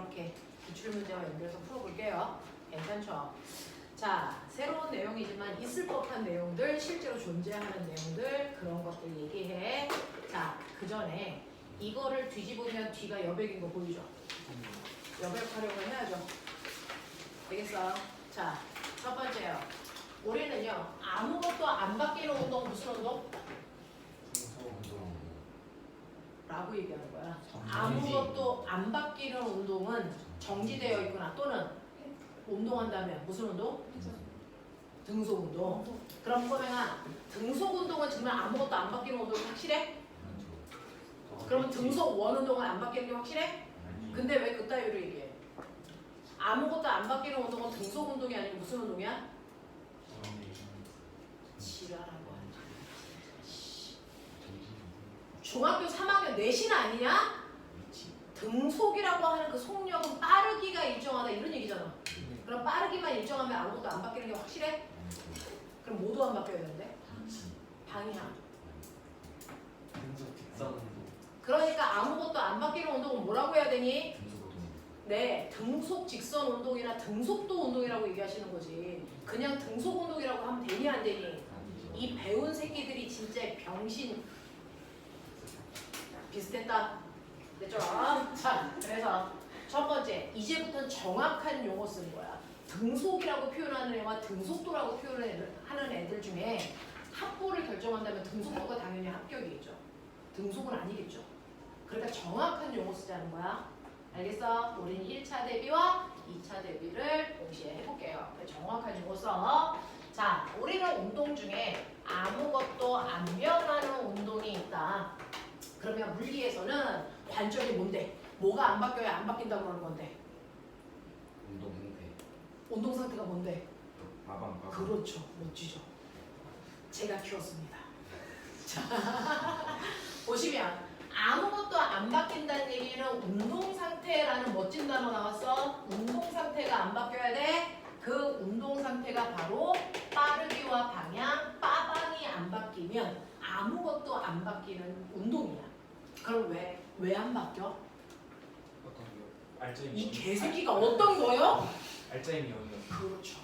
이렇게 기출문제와 연결해서 풀어볼게요. 괜찮죠? 자, 새로운 내용이지만 있을 법한 내용들, 실제로 존재하는 내용들, 그런 것들 얘기해. 자, 그 전에 이거를 뒤집으면 뒤가 여백인 거 보이죠? 여백 활용을 해야죠. 되겠어? 자, 첫 번째요. 우리는요, 아무것도 안 바뀌는 운동 무슨 운동? 라고 얘기하는 거야. 아무것도 안 바뀌는 운동은 정지되어 있거나 또는 운동한다면 무슨 운동? 등속 운동. 그럼 꼬맹아, 등속 운동은 정말 아무것도 안 바뀌는 운동이 확실해? 그럼 등속 원 운동은 안 바뀌는 게 확실해? 근데 왜 그따위로 얘기해? 아무것도 안 바뀌는 운동은 등속 운동이 아니고 무슨 운동이야? 지랄하고 하는 거야. 중학교 3학년 내신 아니냐? 등속이라고 하는 그 속력은 빠르기가 일정하다 이런 얘기잖아. 그럼 빠르기만 일정하면 아무것도 안 바뀌는 게 확실해? 그럼 모두 안 바뀌어야 되는데? 방향. 그러니까 아무것도 안 바뀌는 운동은 뭐라고 해야 되니? 네, 등속 직선 운동이나 등속도 운동이라고 얘기하시는 거지. 그냥 등속 운동이라고 하면 되니 안 되니? 이 배운 새끼들이 진짜 병신 비슷했다. 됐죠? 자, 그래서 첫 번째, 이제부터는 정확한 용어 쓰는 거야. 등속이라고 표현하는 애와 등속도라고 표현하는 애들 중에 합보를 결정한다면 등속도가 당연히 합격이겠죠. 등속은 아니겠죠. 그러니까 정확한 용어 쓰자는 거야. 알겠어? 우리는 1차 대비와 2차 대비를 동시에 해볼게요. 정확한 용어 써. 자, 우리는 운동 중에 아무것도 안 변하는 운동이 있다. 그러면 물리에서는 관점이 뭔데? 뭐가 안 바뀌어야 안 바뀐다고 그러는 건데? 운동 상태. 운동 상태가 뭔데? 마방. 그렇죠. 멋지죠. 제가 키웠습니다. 자, 보시면 아무것도 안 바뀐다는 얘기는 운동 상태라는 멋진 단어 나왔어. 운동 상태가 안 바뀌어야 돼. 그 운동 상태가 바로 빠르기와 방향, 빠방이 안 바뀌면 아무것도 안 바뀌는 운동이야. 그럼 왜 안 바뀌어? 이 개새끼가 어떤 거요? 알짜임이요. 그렇죠.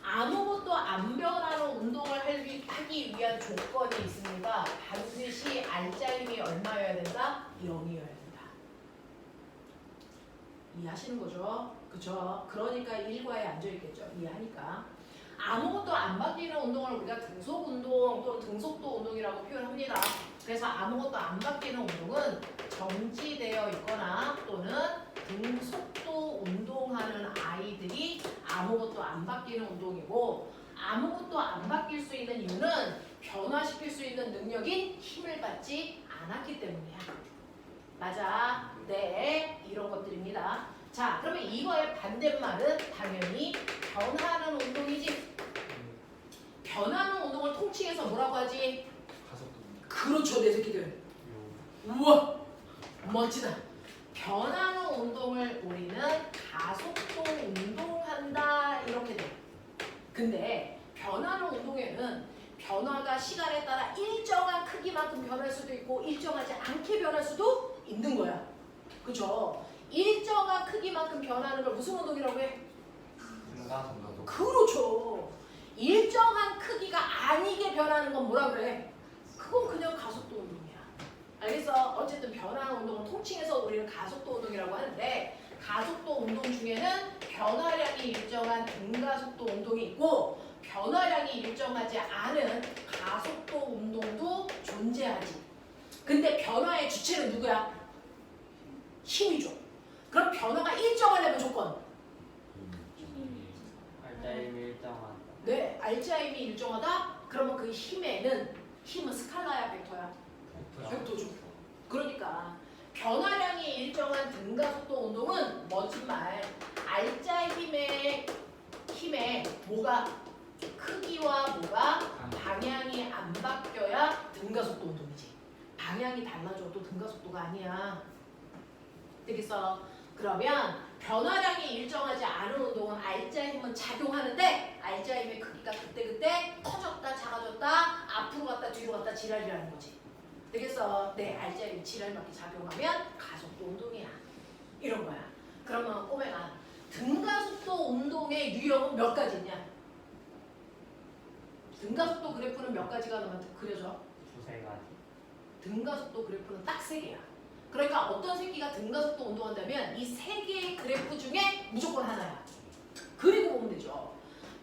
아무것도 안 변하는 운동을 하기 위한 조건이 있습니다. 반드시 알짜임이 얼마여야 된다? 0이어야 된다. 이해하시는 거죠? 그죠? 그러니까 일과에 앉아있겠죠. 이해하니까. 아무것도 안 바뀌는 운동을 우리가 등속 운동 또는 등속도 운동이라고 표현합니다. 그래서 아무것도 안 바뀌는 운동은 정지되어 있거나 또는 등속도 운동하는 아이들이 아무것도 안 바뀌는 운동이고, 아무것도 안 바뀔 수 있는 이유는 변화시킬 수 있는 능력인 힘을 받지 않았기 때문이야. 맞아. 네, 이런 것들입니다. 자, 그러면 이거의 반대말은 당연히 변하는 운동이지. 변하는 운동을 통칭해서 뭐라고 하지? 그렇죠, 내 새끼들. 우와, 멋지다. 변하는 운동을 우리는 가속도 운동한다 이렇게 돼. 근데 변하는 운동에는 변화가 시간에 따라 일정한 크기만큼 변할 수도 있고 일정하지 않게 변할 수도 있는 거야. 그죠? 일정한 크기만큼 변하는 걸 무슨 운동이라고 해? 그렇죠. 일정한 크기가 아니게 변하는 건 뭐라 그래? 그건 그냥 가속도 운동이야. 알겠어? 어쨌든 변화하는 운동을 통칭해서 우리는 가속도 운동이라고 하는데, 가속도 운동 중에는 변화량이 일정한 등가속도 운동이 있고 변화량이 일정하지 않은 가속도 운동도 존재하지. 근데 변화의 주체는 누구야? 힘이죠. 그럼 변화가 일정하려면 조건. 알짜임이 일정하다. 네, 알짜임이 일정하다? 그러면 그 힘은 스칼라야, 벡터야? 벡터죠. 그러니까 변화량이 일정한 등가속도 운동은 멋진 말. 알짜임의 힘에 뭐가 크기와 뭐가 방향이 안 바뀌어야 등가속도 운동이지. 방향이 달라져도 등가속도가 아니야. 되겠어? 그러면 변화량이 일정하지 않은 운동은 알짜힘은 작용하는데 알짜힘의 크기가 그때그때 커졌다 작아졌다 앞으로 갔다 뒤로 갔다 지랄이라는 거지. 되겠어? 네, 알짜힘 지랄맞게 작용하면 가속도 운동이야. 이런 거야. 그러면 꼬맹아 등가속도 운동의 유형은 몇 가지 있냐? 등가속도 그래프는 몇 가지가 너한테 그려져? 두세 가지. 등가속도 그래프는 딱 세 개야. 그러니까 어떤 새끼가 등가속도 운동한다면 이 세 개의 그래프 중에 무조건 하나야. 그리고 보면 되죠.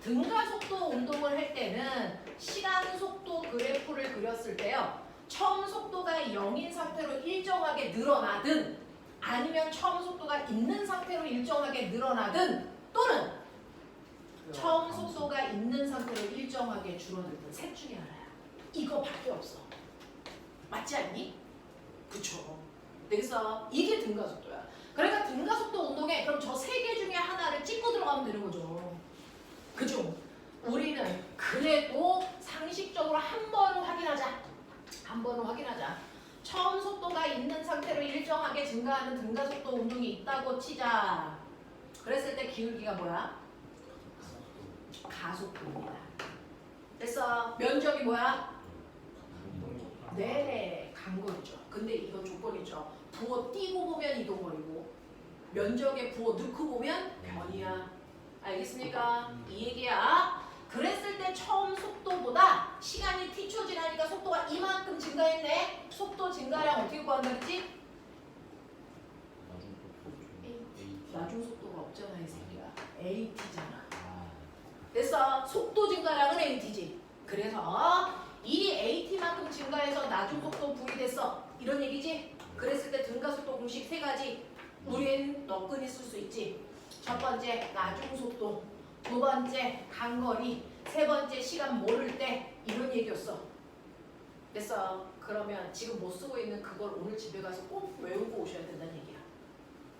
등가속도 운동을 할 때는 시간 속도 그래프를 그렸을 때요. 처음 속도가 0인 상태로 일정하게 늘어나든 아니면 처음 속도가 있는 상태로 일정하게 늘어나든 또는 처음 속도가 있는 상태로 일정하게 줄어들든 셋 중에 하나야. 이거밖에 없어. 맞지 않니? 그쵸. 그래서 이게 등가속도야. 그러니까 등가속도 운동에 그럼 저 세 개 중에 하나를 찍고 들어가면 되는 거죠. 그죠? 우리는 그래도 상식적으로 한 번은 확인하자. 한 번은 확인하자. 처음 속도가 있는 상태로 일정하게 증가하는 등가속도 운동이 있다고 치자. 그랬을 때 기울기가 뭐야? 가속도입니다. 그래서 면적이 뭐야? 네, 간거리죠. 근데 이건 조건이죠. 부호 띄고 보면 이동거리고 면적에 부호 넣고 보면 변이야. 알겠습니까? 이 얘기야. 그랬을 때 처음 속도보다 시간이 t초 지나니까 속도가 이만큼 증가했네. 속도 증가량 어떻게 구한다 그랬지? 나중 속도가 없잖아 이 새끼야. AT잖아. 그래서 속도 증가량은 AT지. 그래서 이 AT만큼 증가해서 나중 속도 V이 됐어. 이런 얘기지? 그랬을 때 등가속도 공식 세 가지. 우린 너끈히 쓸 수 있지. 첫 번째 나중 속도, 두 번째 간거리, 세 번째 시간 모를 때 이런 얘기였어. 됐어. 그러면 지금 못 쓰고 있는 그걸 오늘 집에 가서 꼭 외우고 오셔야 된다는 얘기야.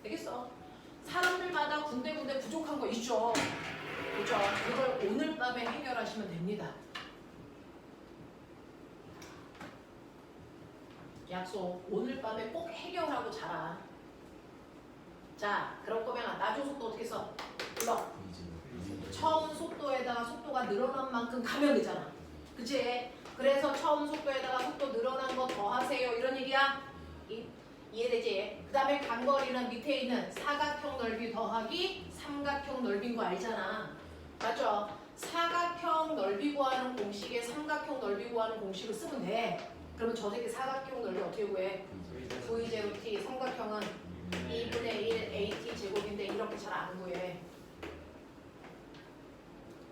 되겠어? 사람들마다 군데군데 부족한 거 있죠. 그렇죠? 그걸 오늘 밤에 해결하시면 됩니다. 약속. 오늘 밤에 꼭 해결하고 자라. 자, 그럴 거면 나중 속도 어떻게 써? 불러. 처음 속도에다가 속도가 늘어난 만큼 가면 되잖아. 그치? 그래서 처음 속도에다가 속도 늘어난 거 더하세요. 이런 얘기야. 이해되지? 그 다음에 간거리는 밑에 있는 사각형 넓이 더하기 삼각형 넓이인 거 알잖아. 맞죠? 사각형 넓이 구하는 공식에 삼각형 넓이 구하는 공식을 쓰면 돼. 그러면 저 새끼 사각형 넓이 어떻게 구해? V0t 삼각형은 2분의 1 AT 제곱인데 이렇게 잘 안 구해.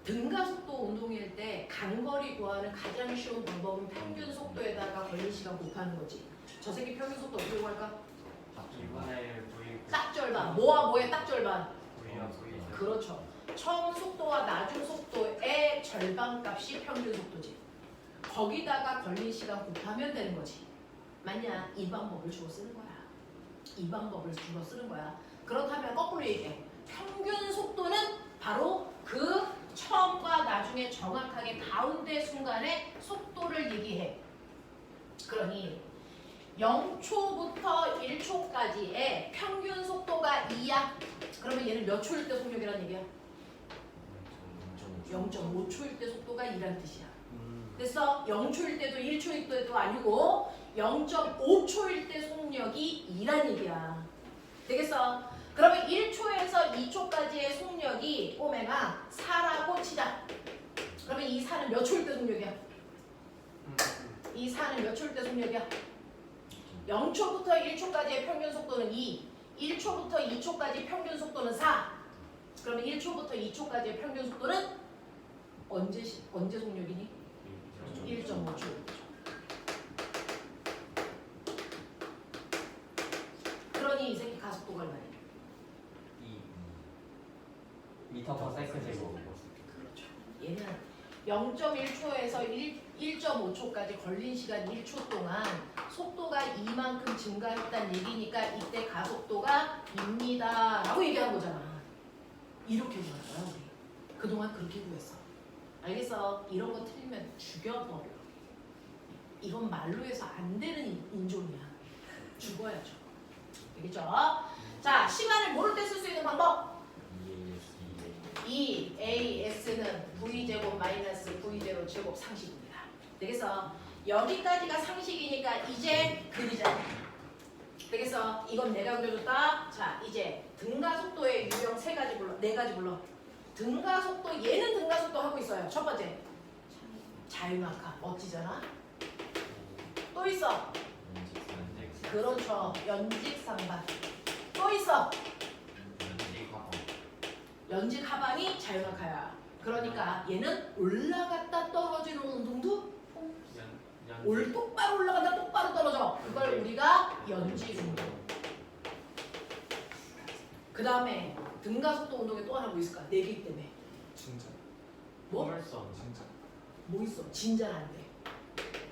등가속도 운동일 때 간거리 구하는 가장 쉬운 방법은 평균 속도에다가 걸린 시간 곱하는 거지. 저 새끼 평균 속도 어떻게 구할까? 2분의 1 V. 딱 절반. 뭐와 뭐의 딱 절반? V랑 V. 그렇죠. 처음 속도와 나중 속도의 절반 값이 평균 속도지. 거기다가 걸린 시간 곱하면 되는 거지. 맞냐? 이 방법을 주로 쓰는 거야. 이 방법을 주로 쓰는 거야. 그렇다면 거꾸로 얘기해. 평균 속도는 바로 그 처음과 나중에 정확하게 가운데 순간의 속도를 얘기해. 그러니 0초부터 1초까지의 평균 속도가 2야. 그러면 얘는 몇 초일 때 속력이란 얘기야? 0.5초일 때 속도가 2란 뜻이야. 그래서 0초일 때도 1초일 때도 아니고 0.5초일 때 속력이 2란 얘기야. 되겠어? 그러면 1초에서 2초까지의 속력이 꼬맹아 4라고 치자. 그러면 이 4는 몇 초일 때 속력이야? 이 4는 몇 초일 때 속력이야? 0초부터 1초까지의 평균 속도는 2, 1초부터 2초까지 평균 속도는 4. 그러면 1초부터 2초까지의 평균 속도는 언제 속력이니? 1.5초. 그러니 이 새끼 가속도가 얼마냐? 2m/s 제곱. 그렇죠. 얘는 0.1초에서 1.5초까지 걸린 시간 1초 동안 속도가 이만큼 증가했다는 얘기니까 이때 가속도가 2입니다 라고 얘기한 거잖아. 이렇게 구한 거야 우리. 그동안 그렇게 구했어. 알겠어? 이런 거 틀리면 죽여버려. 이건 말로 해서 안 되는 인종이야. 죽어야죠. 되겠죠? 자, 시간을 모를 때 쓸 수 있는 방법. EAS는 V제곱 마이너스 V0 제곱 상식입니다. 그래서 여기까지가 상식이니까 이제 그리자. 되겠어? 이건 내가 그려줬다. 자, 이제 등가속도의 유형 세 가지 불러. 네 가지 불러. 등가속도, 얘는 등가속도 하고 있어요. 첫 번째. 자유낙하. 멋지잖아? 또 있어. 그렇죠. 연직상반. 또 있어. 연직 하반이 자유낙하야. 그러니까 얘는 올라갔다 떨어지는 운동도 똑바로 올라간다 똑바로 떨어져. 그걸 우리가 연직 운동. 그 다음에 등가속도 운동에 또 하나 뭐 있을까? 내기 때문에. 진짜. 뭐? 진짜. 뭐 있어? 진짜는 안 돼.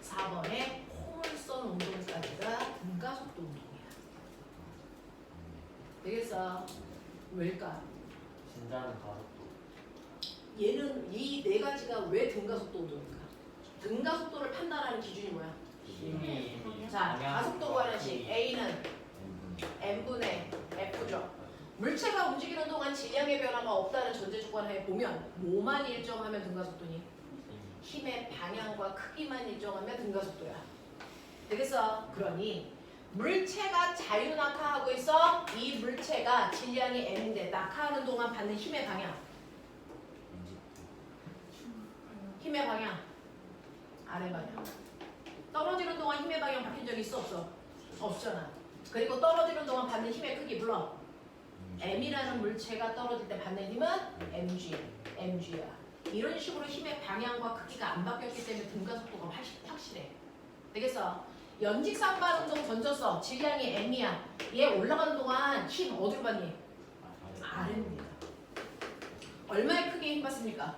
4번에 포물선 운동까지가 등가속도 운동이야. 되겠어? 왜일까? 진짜는 가속도. 얘는 이 네 가지가 왜 등가속도 운동일까? 등가속도를 판단하는 기준이 뭐야? 힘이 자, 가속도 관련식 A는 M분의 F죠. 물체가 움직이는 동안 질량의 변화가 없다는 전제 조건 하에 보면 뭐만 일정하면 등가속도니? 힘의 방향과 크기만 일정하면 등가속도야. 되겠어? 그러니 물체가 자유낙하하고 있어. 이 물체가 질량이 M인데 낙하하는 동안 받는 힘의 방향. 힘의 방향. 아래 방향. 떨어지는 동안 힘의 방향 바뀐 적이 있어 없어? 없잖아. 그리고 떨어지는 동안 받는 힘의 크기 불러. M이라는 물체가 떨어질 때 받는 힘은 mg야. 이런 식으로 힘의 방향과 크기가 안 바뀌었기 때문에 등가속도가 확실해. 되겠어? 연직상반 운동 던졌어. 질량이 m이야. 얘 올라가는 동안 힘 어디로 받니? 아래입니다. 얼마의 크기에 힘 받습니까?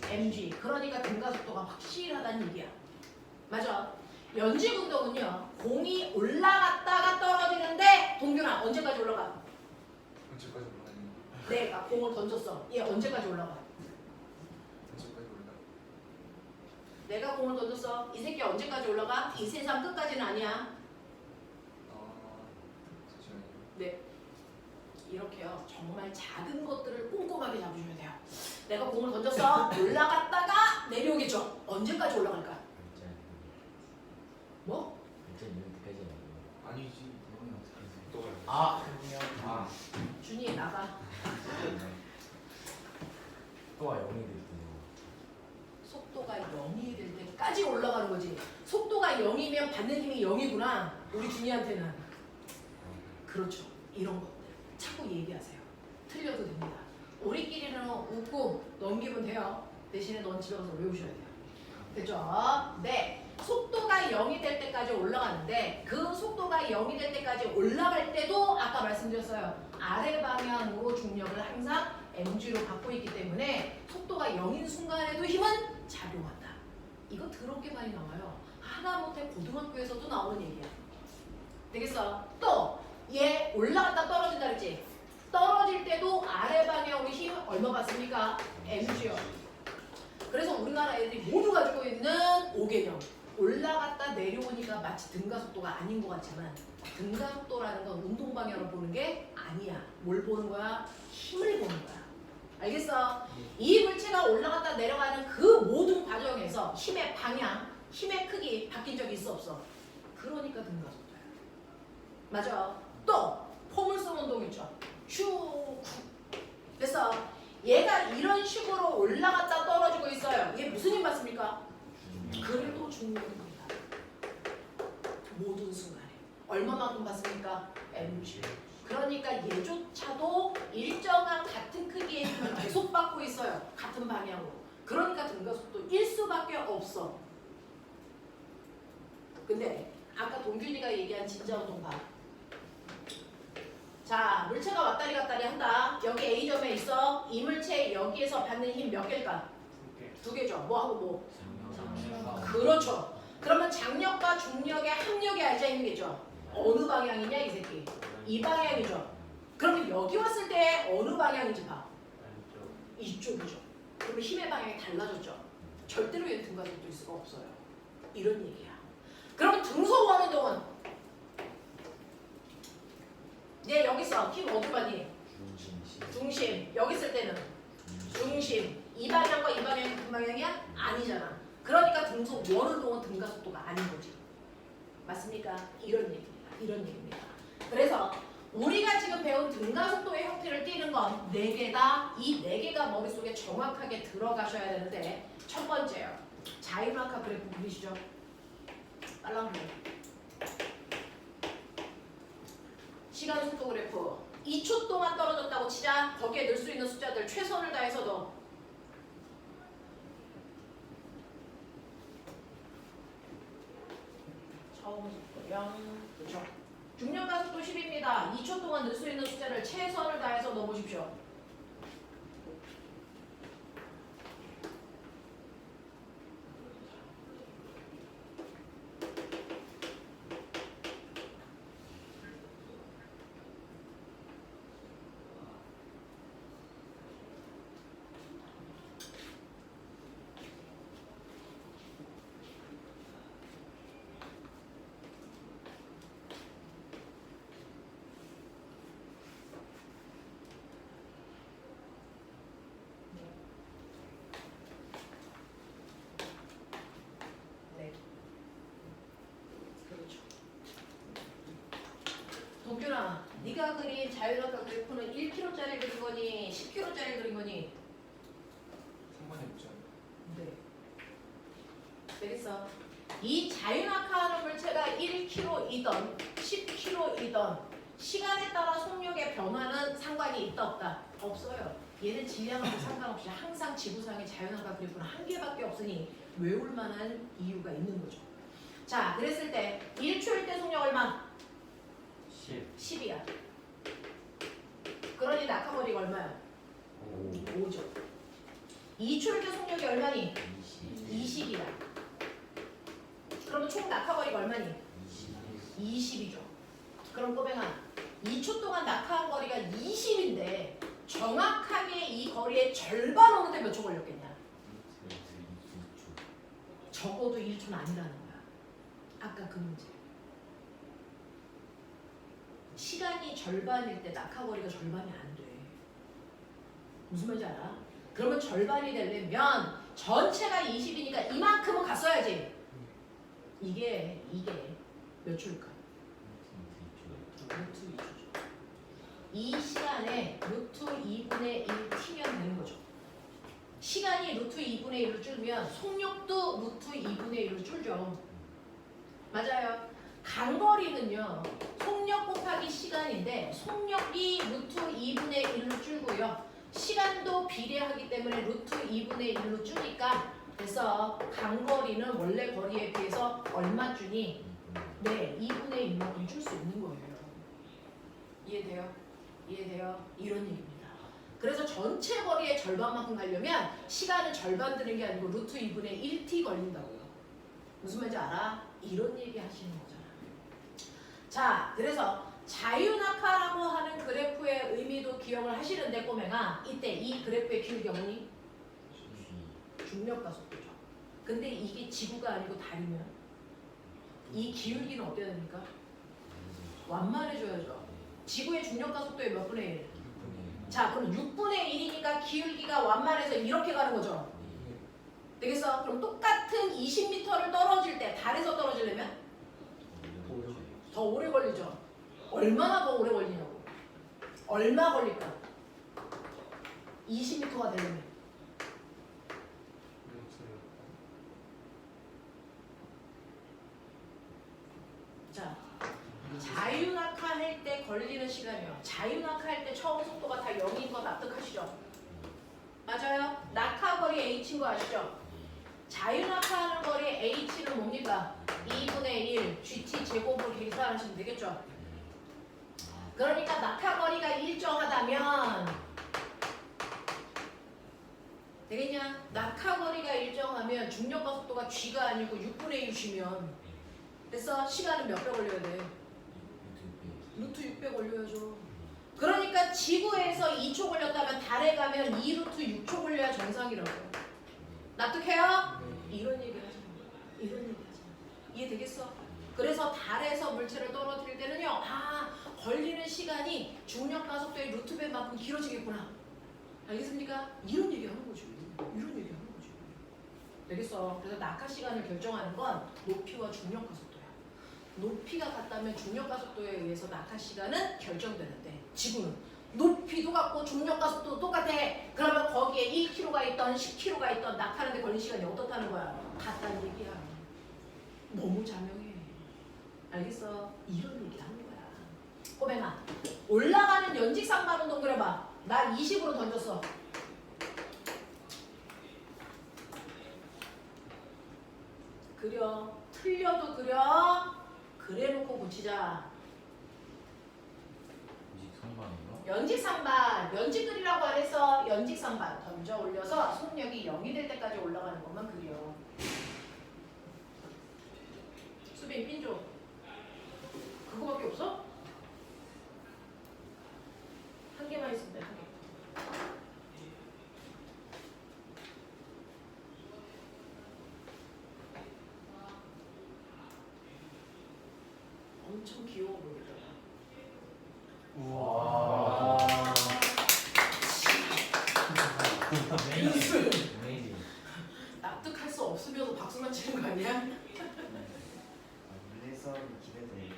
mg. 그러니까 등가속도가 확실하다는 얘기야. 맞아. 연직 운동은요. 공이 올라갔다가 떨어지는데 동균아 언제까지 올라가? 언제까지 올라가니? 내가 공을 던졌어. 얘 언제까지 올라가? 언제까지 올라? 내가 공을 던졌어. 이 새끼 언제까지 올라가? 이 세상 끝까지는 아니야. 잠시만요. 네. 이렇게요. 정말 작은 것들을 꼼꼼하게 잡으셔야 돼요. 내가 공을 던졌어. 올라갔다가 내려오겠죠. 언제까지 올라갈까? 뭐? 아니지. 이건 어떻게 해? 또 가요. 아 준이 나가. 또가 0이 될 때요. 속도가 0이 될 때까지 올라가는 거지. 속도가 0이면 받는 힘이 0이구나. 우리 준이한테는. 그렇죠. 이런 것들 자꾸 얘기하세요. 틀려도 됩니다. 우리끼리는 웃고 넘기면 돼요. 대신에 넌 집에 가서 외우셔야 돼요. 됐죠? 네. 속도가 0이 될 때까지 올라가는데 그 속도가 0이 될 때까지 올라갈 때도 아까 말씀드렸어요. 아래 방향으로 중력을 항상 mg로 받고 있기 때문에 속도가 0인 순간에도 힘은 작용한다. 이거 더럽게 많이 나와요. 하다못해 고등학교에서도 나오는 얘기야. 되겠어? 또 얘 올라갔다 떨어진다 그랬지? 떨어질 때도 아래 방향으로 힘 얼마 받습니까? mg요. 그래서 우리나라 애들이 모두 가지고 있는 5개념. 올라갔다 내려오니까 마치 등가속도가 아닌 것 같지만 등가속도라는 건 운동 방향을 보는 게 아니야. 뭘 보는 거야? 힘을 보는 거야. 알겠어? 이 물체가 올라갔다 내려가는 그 모든 과정에서 힘의 방향, 힘의 크기 바뀐 적이 있어 없어? 그러니까 등가속도야. 맞아. 또 포물선 운동 있죠. 슈. 그래서 얘가 이런 식으로 올라갔다 떨어지고 있어요. 얘 무슨 힘 받습니까? 그래도 중력입니다. 모든 순간에. 얼마만큼 받습니까? mg. 그러니까 얘조차도 일정한 같은 크기의 힘을 계속 받고 있어요. 같은 방향으로. 그러니까 등가속도일 수밖에 없어. 근데 아까 동균이가 얘기한 진자 운동 봐. 자, 물체가 왔다리 갔다리 한다. 여기 A점에 있어. 이 물체 여기에서 받는 힘 몇 개일까? 2개죠. 뭐하고 뭐? 그렇죠. 그러면 장력과 중력의 합력이 알자 힘이겠죠. 어느 방향이냐 이 새끼? 이 방향이죠. 그러면 여기 왔을 때 어느 방향인지 봐. 이쪽이죠. 그러면 힘의 방향이 달라졌죠. 절대로 얘 등가속도일 수가 없어요. 이런 얘기야. 그럼 등소하는 동안 얘 여기 있어. 힘 어디 받니? 중심. 여기 있을 때는 중심. 이 방향과 이 방향이 같은 방향이야? 아니잖아. 그러니까 등속 원운동은 등가속도가 아닌 거지. 맞습니까? 이런 얘기입니다. 이런 얘기입니다. 그래서 우리가 지금 배운 등가속도의 형태를 띠는 건 4개다. 이 4개가 머릿속에 정확하게 들어가셔야 되는데 첫 번째요. 자유낙하 그래프 그리시죠? 빨랑 그래. 시간 속도 그래프 2초 동안 떨어졌다고 치자. 거기에 넣을 수 있는 숫자들 최선을 다해서 넣어. 처음 속도 0. 그렇죠? 중력가 속도 10입니다. 2초 동안 넣을 수 있는 숫자를 최선을 다해서 넣어보십시오. 네. 그렇죠. 동균아, 네가 그린 자유낙하 그래프는 1km짜리 그린 거니 10km짜리 그린 거니? 상관이 없죠. 네. 되겠어. 이 자유낙하하는 물체가 1km이던 10km이던 시간에 따라 속력의 변화는 상관이 있다 없다? 없어요. 얘는 질량하고 상관없이 항상 지구상의 자유낙하 그래프는 한 개밖에 없으니 외울 만한 이유가 있는 거죠. 자, 그랬을 때 1초일 때 속력 얼마? 10이야. 그러니 낙하거리가 얼마야? 5죠. 2초일 때 속력이 얼마니? 20이야. 그러면 총 낙하거리가 얼마니? 20이죠. 그럼 꼬맹아, 2초 동안 낙하한 거리가 20인데 정확하게 이 거리의 절반 오는데 몇 초 걸렸겠냐? 적어도 1초는 아니라는 거야. 아까 그 문제. 시간이 절반일 때 낙하거리가 절반이 안 돼. 무슨 말인지 알아? 그러면 절반이 되려면 전체가 20이니까 이만큼은 갔어야지. 이게 몇 초일까? 루트 2초죠. 이 시간에 루트 2분의 1 t면 되는 거죠. 시간이 루트 2분의 1로 줄면 속력도 루트 2분의 1로 줄죠. 맞아요. 간거리는요. 속력 곱하기 시간인데 속력이 루트 2분의 1로 줄고요. 시간도 비례하기 때문에 루트 2분의 1로 줄니까 그래서 간거리는 원래 거리에 비해서 얼마 주니? 네, 2분의 1만큼 줄 수 있는 거예요. 이해돼요? 이해돼요? 이런 얘기입니다. 그래서 전체 거리의 절반만큼 가려면 시간은 절반 드는 게 아니고 루트 2분의 1t 걸린다고요. 무슨 말인지 알아? 이런 얘기 하시는 거잖아. 자, 그래서 자유낙하라고 하는 그래프의 의미도 기억을 하시는데 꼬맹아, 이때 이 그래프의 기울기가 뭐니? 중력가 속도죠. 근데 이게 지구가 아니고 달이면 이 기울기는 어때야 됩니까? 완만해져야죠. 지구의 중력가 속도의 몇 분의 1? 자, 그럼 6분의 1이니까 기울기가 완만해서 이렇게 가는 거죠. 되겠어? 그럼 똑같은 20m를 떨어질 때 달에서 떨어지려면 더 오래 걸리죠. 얼마나 더 오래 걸리냐고. 얼마 걸릴까? 20m가 되려면. 자, 자유낙하 할 때 걸리는 시간이요. 자유낙하 할 때 처음 속도가 다 0인 거 납득하시죠? 맞아요. 낙하거리 h인 거 아시죠? 자유낙하하는 거리 h는 뭡니까? 2분의 1 gt 제곱을 계산하시면 되겠죠? 그러니까 낙하거리가 일정하다면 되겠냐? 낙하거리가 일정하면 중력가 속도가 g가 아니고 6분의 1이면 됐어? 시간은 몇 배 걸려야 돼? 루트 6배 걸려야죠. 그러니까 지구에서 2초 걸렸다면 달에 가면 2루트 6초 걸려야 정상이라고요. 납득해요? 이런 얘기 하시는 거예요. 이런 얘기 하시는 거예요. 이해되겠어? 그래서 달에서 물체를 떨어뜨릴 때는요. 아, 걸리는 시간이 중력가 속도의 루트 배만큼 길어지겠구나. 알겠습니까? 이런 얘기 하는 거죠. 이런 얘기 하는 거죠. 되겠어? 그래서 낙하 시간을 결정하는 건 높이와 중력가 속도야. 높이가 같다면 중력과 속도에 의해서 낙하 시간은 결정되는데 지구는 높이도 같고 중력과 속도도 똑같아. 그러면 거기에 1km가 있던 10km가 있던 낙하하는데 걸린 시간이 어떻다는 거야? 같다는 얘기야. 너무 자명해. 알겠어? 이런 얘기를 하는 거야. 꼬맹아, 올라가는 연직상반 운동 그려봐. 나 20으로 던졌어. 그려. 틀려도 그려. 그래놓고 고치자. 연직상반. 연직 그리라고 안 했어. 연직상반. 던져 올려서 속력이 0이 될 때까지 올라가는 것만 그려. 수빈, 핀조. 그거밖에 없어? 한 개만 있으면 돼. 한 개. 엄청 귀여워 보이더라. 우와. Amazing. 납득할 수 없으면서 박수만 치는 거 아니야? 물리 수업이 기대돼.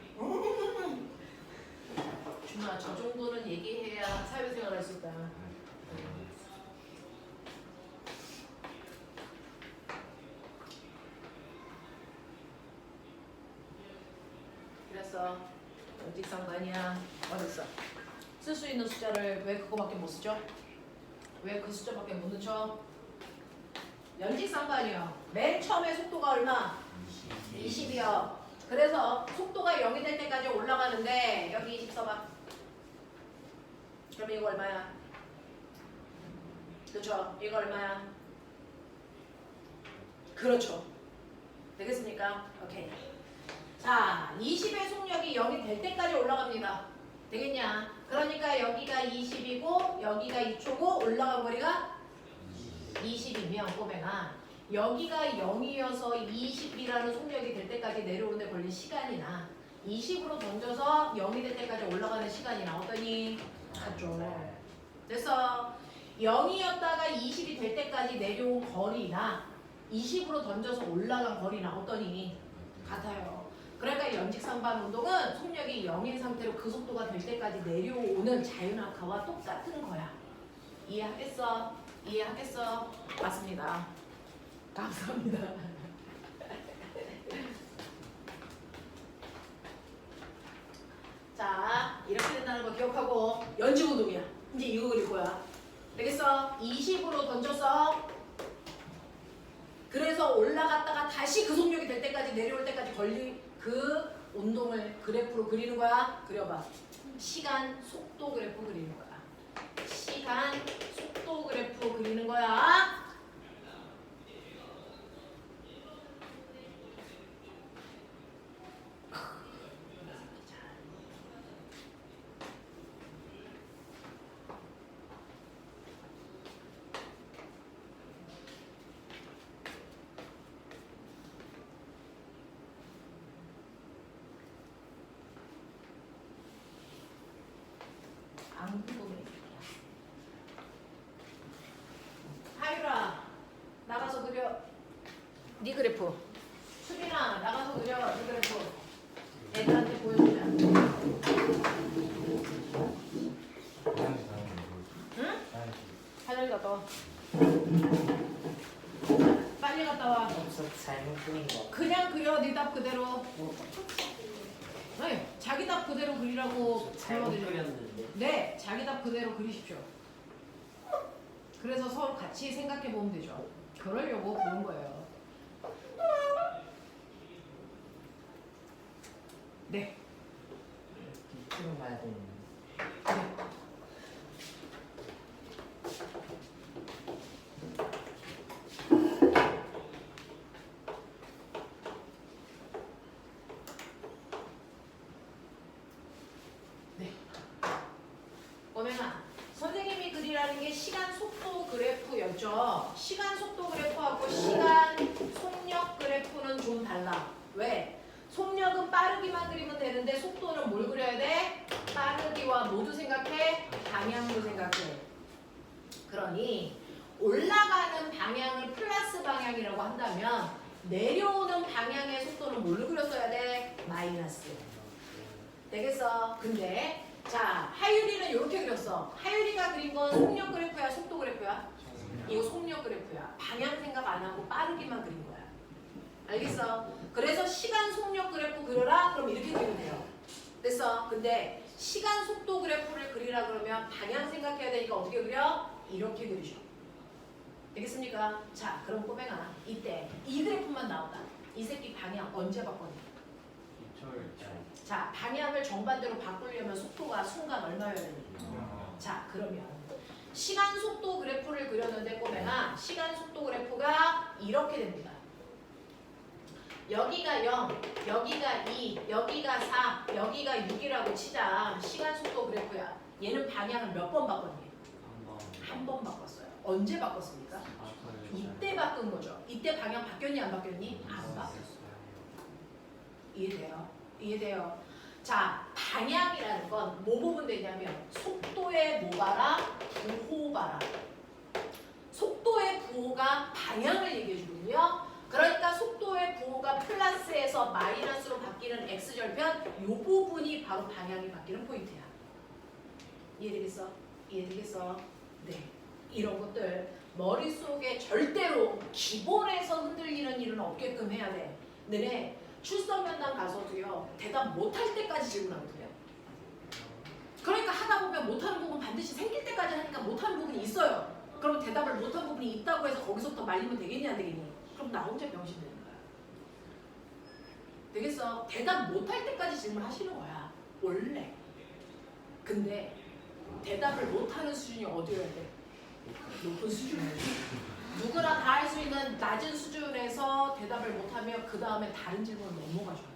준아, 저 정도는 얘기해야 사회생활 할 수 있다. 그래서 연직상반이야. 어딨어? 쓸 수 있는 숫자를 왜 그거밖에 못 쓰죠? 왜 그 숫자밖에 못 넣죠? 연직상반이요. 맨 처음에 속도가 얼마? 20이요. 그래서 속도가 0이 될 때까지 올라가는데 여기 20 써봐. 그럼 이거 얼마야? 그렇죠? 이거 얼마야? 그렇죠. 되겠습니까? 오케이. 자, 20의 속력이 0이 될 때까지 올라갑니다. 되겠냐? 그러니까 여기가 20이고 여기가 2초고 올라간 거리가 20이면 꼬맹아 여기가 0이어서 20이라는 속력이 될 때까지 내려오는데 걸린 시간이나 20으로 던져서 0이 될 때까지 올라가는 시간이나 어떠니? 같죠. 그래서 0이었다가 20이 될 때까지 내려온 거리나 20으로 던져서 올라간 거리나 어떠니? 같아요. 그러니까 연직상반 운동은 속력이 0인 상태로 그 속도가 될 때까지 내려오는 자유낙하와 똑같은 거야. 이해하겠어? 이해하겠어? 맞습니다. 감사합니다. 자, 이렇게 된다는 거 기억하고 연직 운동이야. 이제 이거 그릴 거야. 되겠어? 20으로 던졌어. 그래서 올라갔다가 다시 그 속력이 될 때까지 내려올 때까지 걸린 그 운동을 그래프로 그리는 거야. 그려봐. 시간, 속도 그래프 그리는 거야. 시간, 속도 그래프 그리는 거야. 안 궁금해. 하유라 나가서 그려. 네 그래프. 수빈아 나가서 그려. 네 그래프. 애들한테 보여주자. 응? 화장실 갔다 와. 빨리 갔다 와. 잘못 그린 거. 그냥 그려. 네 답 그대로. 네, 자기 답 그대로 그리라고 잘못 불러드려. 그렸는데. 네, 자기 답 그대로 그리십시오. 그래서 서로 같이 생각해 보면 되죠. 그러려고 부른 거예요. 네. 뒤로 가야 되는데. 네. 네. 꼬맹아, 선생님이 그리라는 게 시간 속도 그래프였죠. 시간 속도 그래프하고 시간 속력 그래프는 좀 달라. 왜? 속력은 빠르기만 그리면 되는데 속도는 뭘 그려야 돼? 빠르기와 모두 생각해? 방향도 생각해. 그러니 올라가는 방향을 플러스 방향이라고 한다면 내려오는 방향의 속도는 뭘로 그렸어야 돼? 마이너스. 되겠어? 근데 자 하율이는 이렇게 그렸어. 하율이가 그린 건 속력 그래프야, 속도 그래프야? 이거 속력 그래프야. 방향 생각 안 하고 빠르기만 그린 거야. 알겠어? 그래서 시간 속력 그래프 그려라? 그럼 이렇게 그리면 돼요. 됐어? 근데 시간 속도 그래프를 그리라 그러면 방향 생각해야 되니까 어떻게 그려? 이렇게 그리죠. 되겠습니까? 자, 그럼 꼬맹아 이때 이 그래프만 나온다. 이 새끼 방향 언제 바꿨니? 자, 방향을 정반대로 바꾸려면 속도가 순간 얼마여야 되니? 자, 그러면 시간 속도 그래프를 그렸는데 꼬맹아 시간 속도 그래프가 이렇게 됩니다. 여기가 0, 여기가 2, 여기가 4, 여기가 6이라고 치자. 시간 속도 그래프야. 얘는 방향을 몇 번 바꿨니? 한 번 바꿨어요. 언제 바꿨습니까? 이때 바꾼 거죠. 이때 방향 바뀌었니 안 바뀌었니? 안 바뀌었어요. 이해돼요? 이해돼요? 자, 방향이라는 건 뭐 보면 되냐면 속도의 뭐 봐라? 부호 봐라. 속도의 부호가 방향을 얘기해 주거든요. 그러니까 속도의 부호가 플러스에서 마이너스로 바뀌는 x절편 이 부분이 바로 방향이 바뀌는 포인트야. 이해되겠어? 이해되겠어? 네. 이런 것들 머릿속에 절대로 기본에서 흔들리는 일은 없게끔 해야 돼. 너네 출석 면담 가서도요. 대답 못할 때까지 질문하거든요. 그러니까 하다 보면 못하는 부분 반드시 생길 때까지 하니까 못하는 부분이 있어요. 그럼 대답을 못한 부분이 있다고 해서 거기서부터 말리면 되겠니 안 되겠니? 그럼 나 혼자 병신 되는 거야. 되겠어? 대답 못할 때까지 질문하시는 거야. 원래. 근데 대답을 못하는 수준이 어디여야 돼? 높은 수준이야. 누구나 다 할 수 있는 낮은 수준에서 대답을 못하면 그 다음에 다른 질문을 넘어가줘요.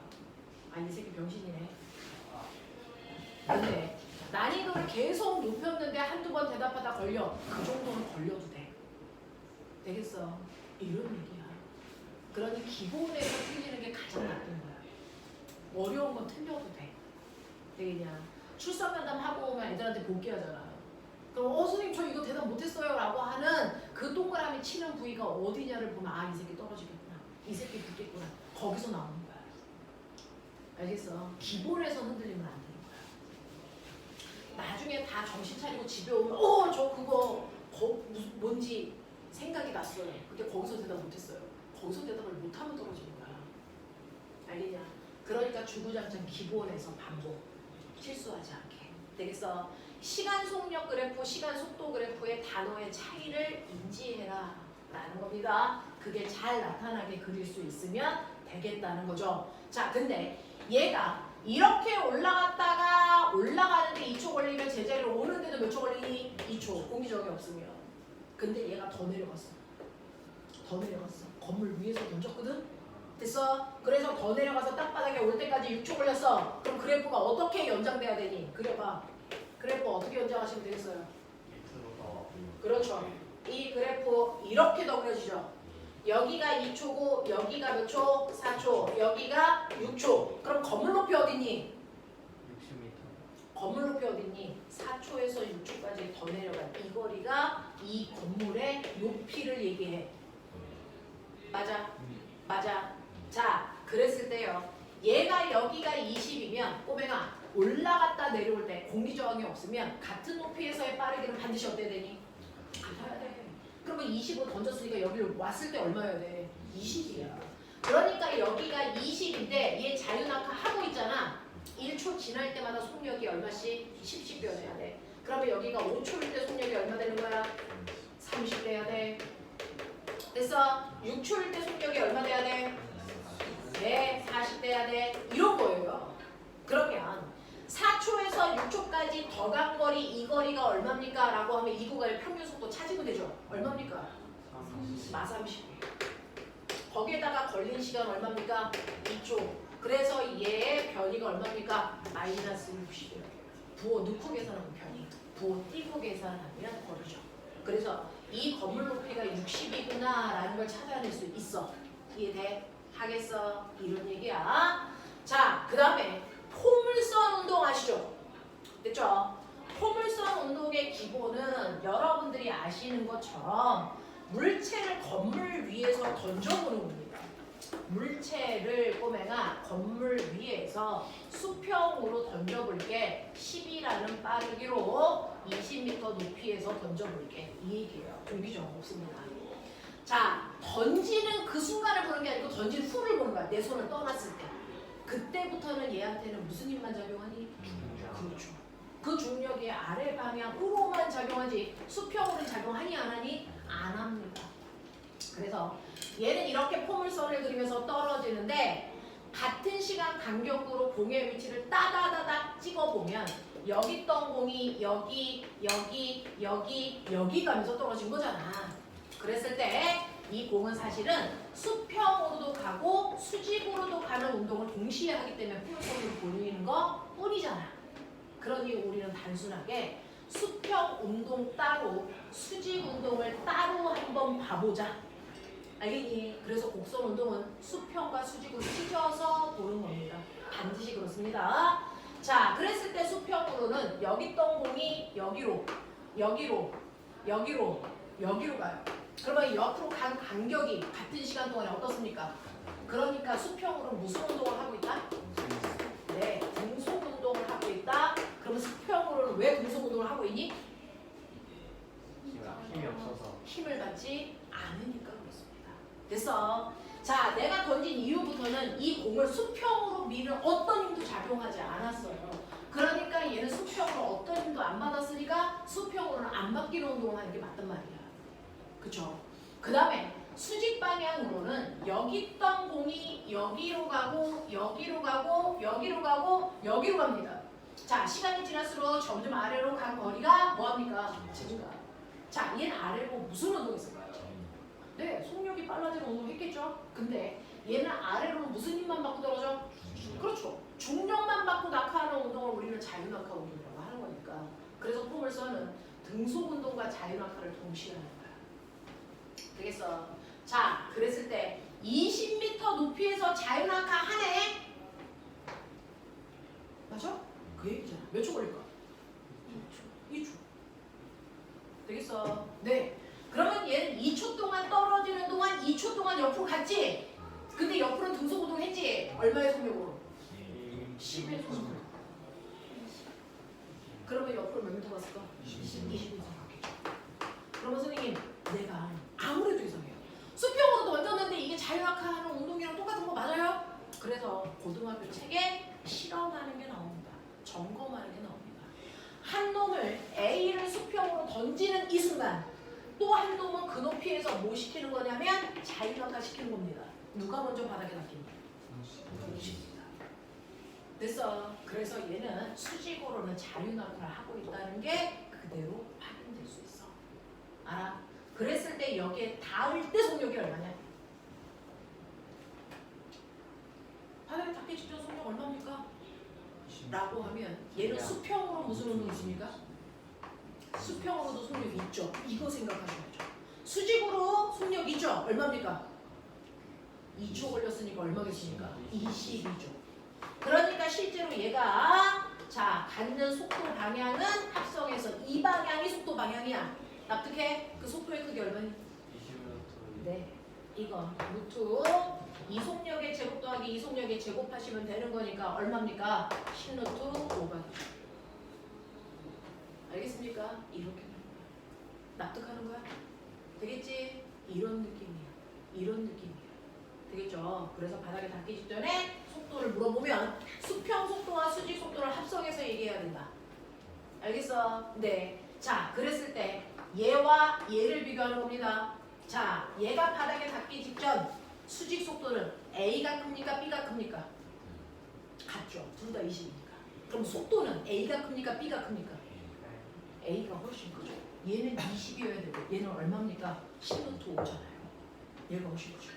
아, 이 새끼 병신이네. 근데 난이도를 계속 높였는데 한두 번 대답하다 걸려. 그 정도는 걸려도 돼. 되겠어? 이런 얘기야. 그러니 기본에서 틀리는 게 가장 나쁜 거야. 어려운 건 틀려도 돼. 되겠냐? 출석 면담 하고 오면 애들한테 복귀하잖아. 그럼 선생님 저 이거 대답 못했어요 라고 하는 그 동그라미 치는 부위가 어디냐를 보면 아, 이 새끼 떨어지겠구나. 이 새끼 붙겠구나. 거기서 나오는 거야. 알겠어? 기본에서 흔들리면 안 되는 거야. 나중에 다 정신 차리고 집에 오면 저 그거 뭔지 생각이 났어요. 근데 거기서 대답 못했어요. 거기서 대답을 못하면 떨어지는 거야. 알겠냐? 그러니까 주구장창 기본에서 반복. 실수하지 않게. 되겠어? 시간 속력 그래프, 시간 속도 그래프의 단어의 차이를 인지해라 라는 겁니다. 그게 잘 나타나게 그릴 수 있으면 되겠다는 거죠. 자, 근데 얘가 이렇게 올라갔다가 올라가는데 2초 걸리면 제자리로 오는데도 몇 초 걸리니? 2초. 공기저항이 없으면. 근데 얘가 더 내려갔어. 더 내려갔어. 건물 위에서 던졌거든? 됐어? 그래서 더 내려가서 땅바닥에 올 때까지 6초 걸렸어. 그럼 그래프가 어떻게 연장돼야 되니? 그래봐. 그래프 어떻게 연장하시면 되겠어요? 그렇죠. 이 그래프 이렇게 더 그려지죠. 여기가 2초고 여기가 몇 초? 4초. 여기가 6초. 그럼 건물 높이 어디니? 60m. 건물 높이 어디니? 4초에서 6초까지 더 내려간 이 거리가 이 건물의 높이를 얘기해. 맞아? 맞아. 자, 그랬을 때요. 얘가 여기가 20이면 꼬맹아 올라갔다 내려올 때 공기 저항이 없으면 같은 높이에서의 빠르기는 반드시 어때야 되니? 같아야 돼. 그러면 20을 던졌으니까 여기를 왔을 때 얼마여야 돼? 20이야. 그러니까 여기가 20인데 얘 자유낙하 하고 있잖아. 1초 지날 때마다 속력이 얼마씩? 10씩 변해야 돼. 그러면 여기가 5초일 때 속력이 얼마 되는 거야? 30 돼야 돼. 됐어? 6초일 때 속력이 얼마 돼야 돼? 네, 40 돼야 돼. 이런 거예요. 그러면 4초에서 6초까지 더 간 거리, 이 거리가 얼마입니까? 라고 하면 이 구간의 평균 속도 찾으면 되죠. 얼마입니까? 마30. 거기에다가 걸린 시간 얼마입니까? 2초. 그래서 얘의 변이가 얼마입니까? 마이너스 60이에요. 부호 넣고 계산하면 변이. 부호 띄고 계산하면 거리죠. 그래서 이 건물 높이가 60이구나 라는 걸 찾아낼 수 있어. 이해돼? 하겠어? 이런 얘기야. 자, 그 다음에 포물선 운동 아시죠? 됐죠? 포물선 운동의 기본은 여러분들이 아시는 것처럼 물체를 건물 위에서 던져보는 겁니다. 물체를 꼬맹아 건물 위에서 수평으로 던져볼게. 10이라는 빠르기로 20m 높이에서 던져볼게. 이 얘기예요. 종기정 없습니다. 자, 던지는 그 순간을 보는 게 아니고 던진 후를 보는 거야. 내 손을 떠났을 때. 그때부터는 얘한테는 무슨 힘만 작용하니? 그렇죠. 그 중력이 아래 방향으로만 작용하지 수평으로는 작용하니 안 하니? 안 합니다. 그래서 얘는 이렇게 포물선을 그리면서 떨어지는데 같은 시간 간격으로 공의 위치를 따다다닥 찍어보면 여기 있던 공이 여기 가면서 떨어진 거잖아. 그랬을 때 이 공은 사실은 수평으로도 가고 수직으로도 가는 운동을 동시에 하기 때문에 포물선으로 보이는 거 뿐이잖아. 그러니 우리는 단순하게 수평 운동 따로 수직 운동을 따로 한번 봐보자. 알겠니? 그래서 곡선 운동은 수평과 수직으로 찢어서 보는 겁니다. 반드시 그렇습니다. 자, 그랬을 때 수평으로는 여기 있던 공이 여기로 가요. 그러면 옆으로 간 간격이 같은 시간 동안에 어떻습니까? 그러니까 수평으로 무슨 운동을 하고 있다? 네, 등속 운동을 하고 있다. 그러면 수평으로는 왜 등속 운동을 하고 있니? 힘이 없어서. 힘을 받지 않으니까 그렇습니다. 됐어. 자, 내가 던진 이후부터는 이 공을 수평으로 미는 어떤 힘도 작용하지 않았어요. 그러니까 얘는 수평으로 어떤 힘도 안 받았으니까 수평으로는 안 바뀌는 운동을 하는 게 맞단 말이야. 그쵸? 그 다음에 수직 방향으로는 여기 있던 공이 여기로 가고 여기로 갑니다. 자, 시간이 지날수록 점점 아래로 간 거리가 뭐합니까? 증가. 자, 얘는 아래로 무슨 운동이 있을까요? 네, 속력이 빨라지는 운동 했겠죠? 근데 얘는 아래로 무슨 힘만 받고 떨어져? 그렇죠. 중력만 받고 낙하하는 운동을 우리는 자유낙하 운동이라고 하는 거니까. 그래서 포물선은 등속 운동과 자유낙하를 동시에 하는 거야. 되겠어? 자, 그랬을 때 20m 높이에서 자유낙하 하네? 맞아? 그 얘기잖아. 몇 초 걸릴까? 2초. 되겠어? 네. 그러면 얘는 2초 동안 떨어지는 동안 2초 동안 옆으로 갔지? 근데 옆으로는 등속 운동 했지? 얼마의 속력으로? 10의 속력. 그러면 옆으로 몇 미터 갔을까? 20m 갔겠죠. 그러면 선생님, 내가 아무래도 이상해요. 수평으로 던졌는데 이게 자유낙하하는 운동이랑 똑같은 거 맞아요? 그래서 고등학교 책에 실험하는 게 나옵니다. 점검하는 게 나옵니다. 한 놈을 A를 수평으로 던지는 이 순간 또 한 놈은 그 높이에서 뭐 시키는 거냐면 자유낙하 시키는 겁니다. 누가 먼저 바닥에 닿습니까? 동시입니다. 됐어. 그래서 얘는 수직으로는 자유낙하를 하고 있다는 게 그대로 확인될 수 있어. 알아? 그랬을 때 여기에 닿을 때 속력이 얼마냐? 바닥에 닿기 직전 속력 얼마입니까? 라고 하면 얘는 수평으로 무슨 운동이 있습니까? 수평으로도 속력이 있죠. 이거 생각하셔야죠. 수직으로 속력 있죠? 얼마입니까? 2초 걸렸으니까 얼마겠습니까? 22초. 그러니까 실제로 얘가 자 갖는 속도 방향은 합성해서 이 방향이 속도 방향이야. 납득해? 그 속도의 크기 얼마니? 20m. 네. 이거 루트 이속력의 제곱 더하기 이속력의 제곱하시면 되는 거니까 얼마입니까? 10루트 5반이죠. 알겠습니까? 이렇게 되는 거야. 납득하는 거야? 되겠지? 이런 느낌이야. 이런 느낌이야. 되겠죠? 그래서 바닥에 닿기 직전에 속도를 물어보면 수평 속도와 수직 속도를 합성해서 얘기해야 된다. 알겠어? 네. 자, 그랬을 때 얘와 얘를 비교하는 겁니다. 자, 얘가 바닥에 닿기 직전 수직 속도는 A가 큽니까? B가 큽니까? 같죠. 둘 다 20이니까. 그럼 속도는 A가 큽니까? B가 큽니까? A가 훨씬 크죠. 얘는 20이어야 되고 얘는 얼마입니까? 10루트 5잖아요. 얘가 훨씬 크죠.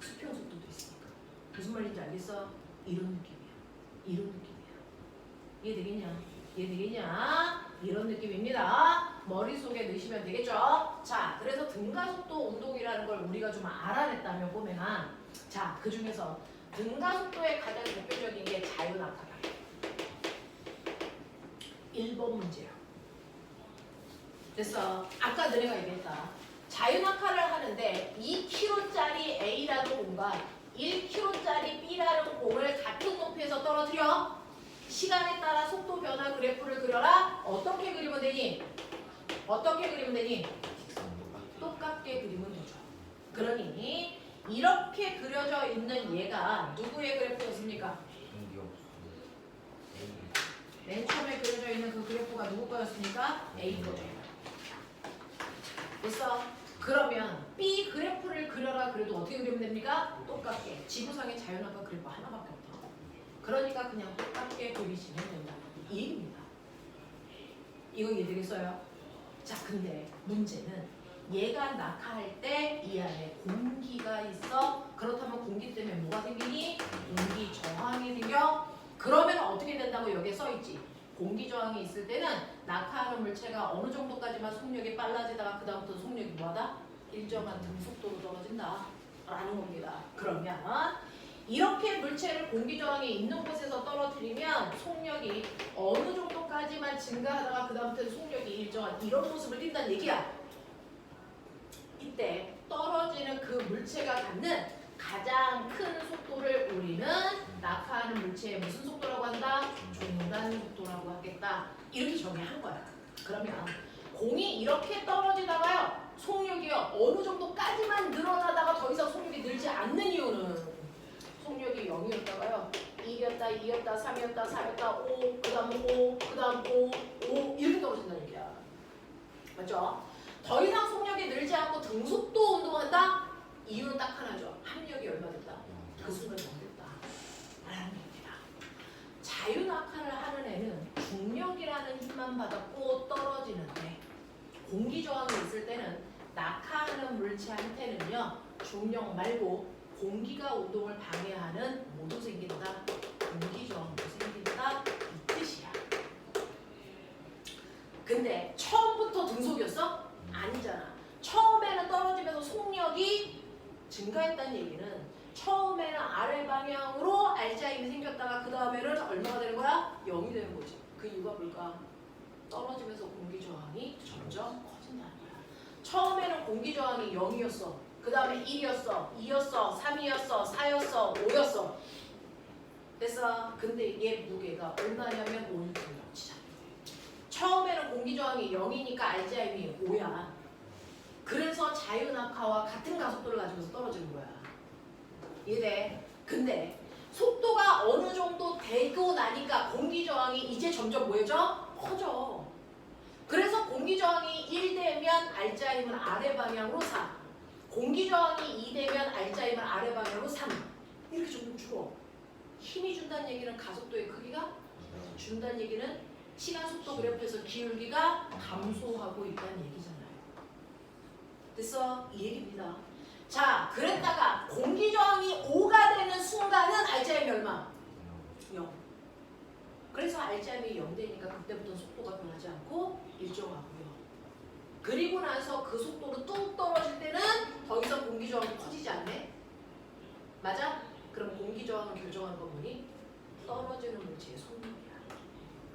수평 속도도 있으니까. 무슨 말인지 알겠어? 이런 느낌이야. 이런 느낌이야. 이해되겠냐? 이해되겠냐? 이런 느낌입니다. 머릿속에 넣으시면 되겠죠? 자, 그래서 등가속도 운동이라는 걸 우리가 좀 알아냈다면 보면은 자, 그 중에서 등가속도의 가장 대표적인 게 자유낙하다. 1번 문제야. 됐어. 아까 너네가 얘기했다. 자유낙하를 하는데 2kg짜리 A라는 공과 1kg짜리 B라는 공을 같은 높이에서 떨어뜨려. 시간에 따라 속도 변화 그래프를 그려라. 어떻게 그리면 되니? 어떻게 그리면 되니? 똑같게 그리면 되죠. 그러니 이렇게 그려져 있는 얘가 누구의 그래프였습니까? 공기 없어. 맨 처음에 그려져 있는 그 그래프가 누구 거였습니까? A 거죠. 됐어? 그러면 B 그래프를 그려라 그래도 어떻게 그리면 됩니까? 똑같게. 지구상의 자연학과 그래프 하나밖에 없다. 그러니까 그냥 똑같게 그리시면 된다. 이 얘기입니다. 이거 이해되겠어요? 자, 근데 문제는 얘가 낙하할 때 이 안에 공기가 있어. 그렇다면 공기 때문에 뭐가 생기니? 공기 저항이 생겨. 그러면 어떻게 된다고 여기에 써있지? 공기 저항이 있을 때는 낙하하는 물체가 어느 정도까지만 속력이 빨라지다가 그 다음부터 속력이 뭐하다? 일정한 등속도로 떨어진다 라는 겁니다. 그러면 이렇게 물체를 공기 저항이 있는 곳에서 떨어뜨리면 속력이 어느 정도까지만 증가하다가 그 다음부터 속력이 일정한 이런 모습을 띈다는 얘기야. 이때 떨어지는 그 물체가 갖는 가장 큰 속도를 우리는 낙하하는 물체의 무슨 속도라고 한다? 중단 속도라고 하겠다. 이렇게 정의한 거야. 그러면 공이 이렇게 떨어지다가요. 속력이 어느 정도까지만 늘어나다가 더 이상 속력이 늘지 않는 이유는 속력이 0이었다가요. 1이었다, 2였다, 3이었다, 4였다, 5, 그 다음 5, 그 다음 5, 5 이렇게 떨어진다는 얘기야. 맞죠? 더 이상 속력이 늘지 않고 등속도 운동한다? 이유는 딱 하나죠. 합력이 얼마 됐다? 그 순간 0 됐다. 라는 얘기다. 자유낙하를 하는 애는 중력이라는 힘만 받았고 떨어지는데 공기 저항이 있을 때는 낙하하는 물체한테는요. 중력 말고 공기가 운동을 방해하는 뭐도 생긴다? 공기 저항도 생긴다? 이 뜻이야. 근데 처음부터 등속이었어? 아니잖아. 처음에는 떨어지면서 속력이 증가했다는 얘기는 처음에는 아래 방향으로 알짜임이 생겼다가 그 다음에는 얼마가 되는 거야? 0이 되는 거지. 그 이유가 뭘까? 떨어지면서 공기 저항이 점점 커진다는 거야. 처음에는 공기 저항이 0이었어. 그 다음에 1이었어, 2였어, 3이었어, 4였어, 5였어. 됐어? 근데 얘 무게가 얼마냐면 5N이라고 치자. 처음에는 공기 저항이 0이니까 알짜임이 5야. 그래서 자유낙하와 같은 가속도를 가지고서 떨어지는 거야. 이해돼? 근데 속도가 어느 정도 되고 나니까 공기 저항이 이제 점점 뭐해져? 커져. 그래서 공기 저항이 1 되면 알짜임은 아래 방향으로 4. 공기 저항이 2 되면 알짜임은 아래 방향으로 3. 이렇게 점점 줄어. 힘이 준다는 얘기는 가속도의 크기가 준다는 얘기는 시간 속도 그래프에서 기울기가 감소하고 있다는 얘기잖아요. 됐어? 이 얘기입니다. 자, 그랬다가 공기 저항이 5가 되는 순간은 알짜임이 얼마? 0. 그래서 알짜임이 0 되니까 그때부터 속도가 변하지 않고 일정하고요. 그리고 나서 그 속도로 뚝 떨어질 때는 더 이상 공기 저항이 커지지 않네? 맞아? 그럼 공기 저항을 결정하는 건 뭐니? 떨어지는 물체의 속력이야.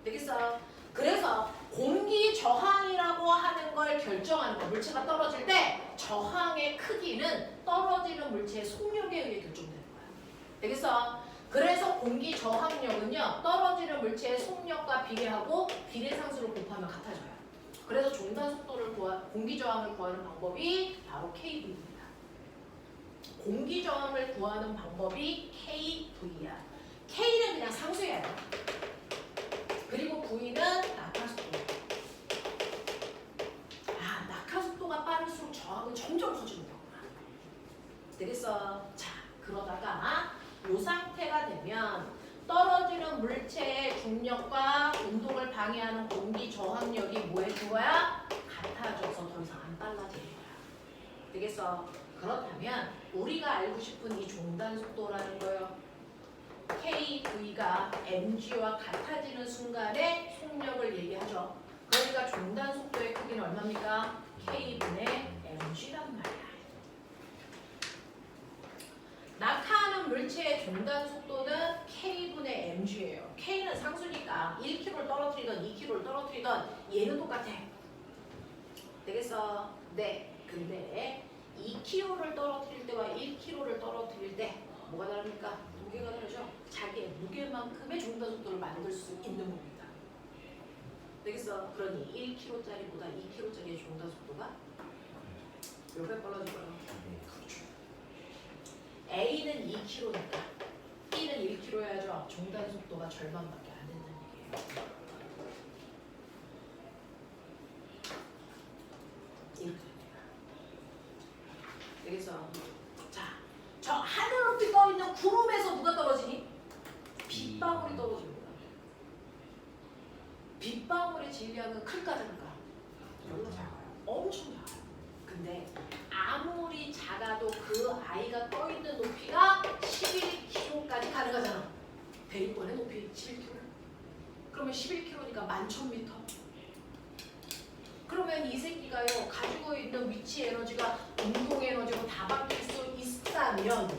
되겠어? 그래서 공기 저항이라고 하는 걸 결정하는 거, 물체가 떨어질 때 저항의 크기는 떨어지는 물체의 속력에 의해 결정되는 거야. 되겠어? 그래서 공기 저항력은요, 떨어지는 물체의 속력과 비례하고 비례상수를 곱하면 같아져요. 그래서 종단 속도를 공기 저항을 구하는 방법이 바로 KV입니다. 공기 저항을 구하는 방법이 KV야. K는 그냥 상수예요. 그리고 V는 낙하속도. 아, 낙하속도가 빠를수록 저항은 점점 커지는 거구나. 되겠어? 자, 그러다가 이 상태가 되면 떨어지는 물체의 중력과 운동을 방해하는 공기 저항력이 뭐 해준 거야? 같아져서 더 이상 안 빨라지는 거야. 되겠어? 그렇다면 우리가 알고 싶은 이 종단 속도라는 거요. KV가 mg와 같아지는 순간에 속력을 얘기하죠. 그러니까 종단 속도의 크기는 얼마입니까? K분의 mg란 말이야. 낙하하는 물체의 종단 속도는 K분의 mg예요. K는 상수니까 1kg를 떨어뜨리던 2kg를 떨어뜨리던 얘는 똑같아. 되겠어? 네. 근데 2kg를 떨어뜨릴 때와 1kg를 떨어뜨릴 때 뭐가 다릅니까? 무게가 다르죠? 자기의 무게만큼의 중단 속도를 만들 수 있는 겁니다. 되겠어? 그러니 1kg짜리보다 2kg짜리의 중단 속도가 몇 배 빨라질까요? 그렇죠. A는 2kg니까 B는 1kg여야죠. 중단 속도가 절반밖에 안 된다는 얘기예요. 이렇게 됩니다. 되겠어? 자, 저 하늘 높이 떠 있는 구름에서 누가 떨어지니? 빗방울이 떨어집니다. 빗방울의 질량은 클까 작을까? 별로 작아요. 엄청 작아요. 근데 아무리 작아도 그 아이가 떠 있는 높이가 11km까지 가능하잖아. 대입권의 높이 11km. 그러면 11km니까 11,000m. 그러면 이 새끼가요 가지고 있는 위치 에너지가 운동 에너지로 다 바뀔 수 있다면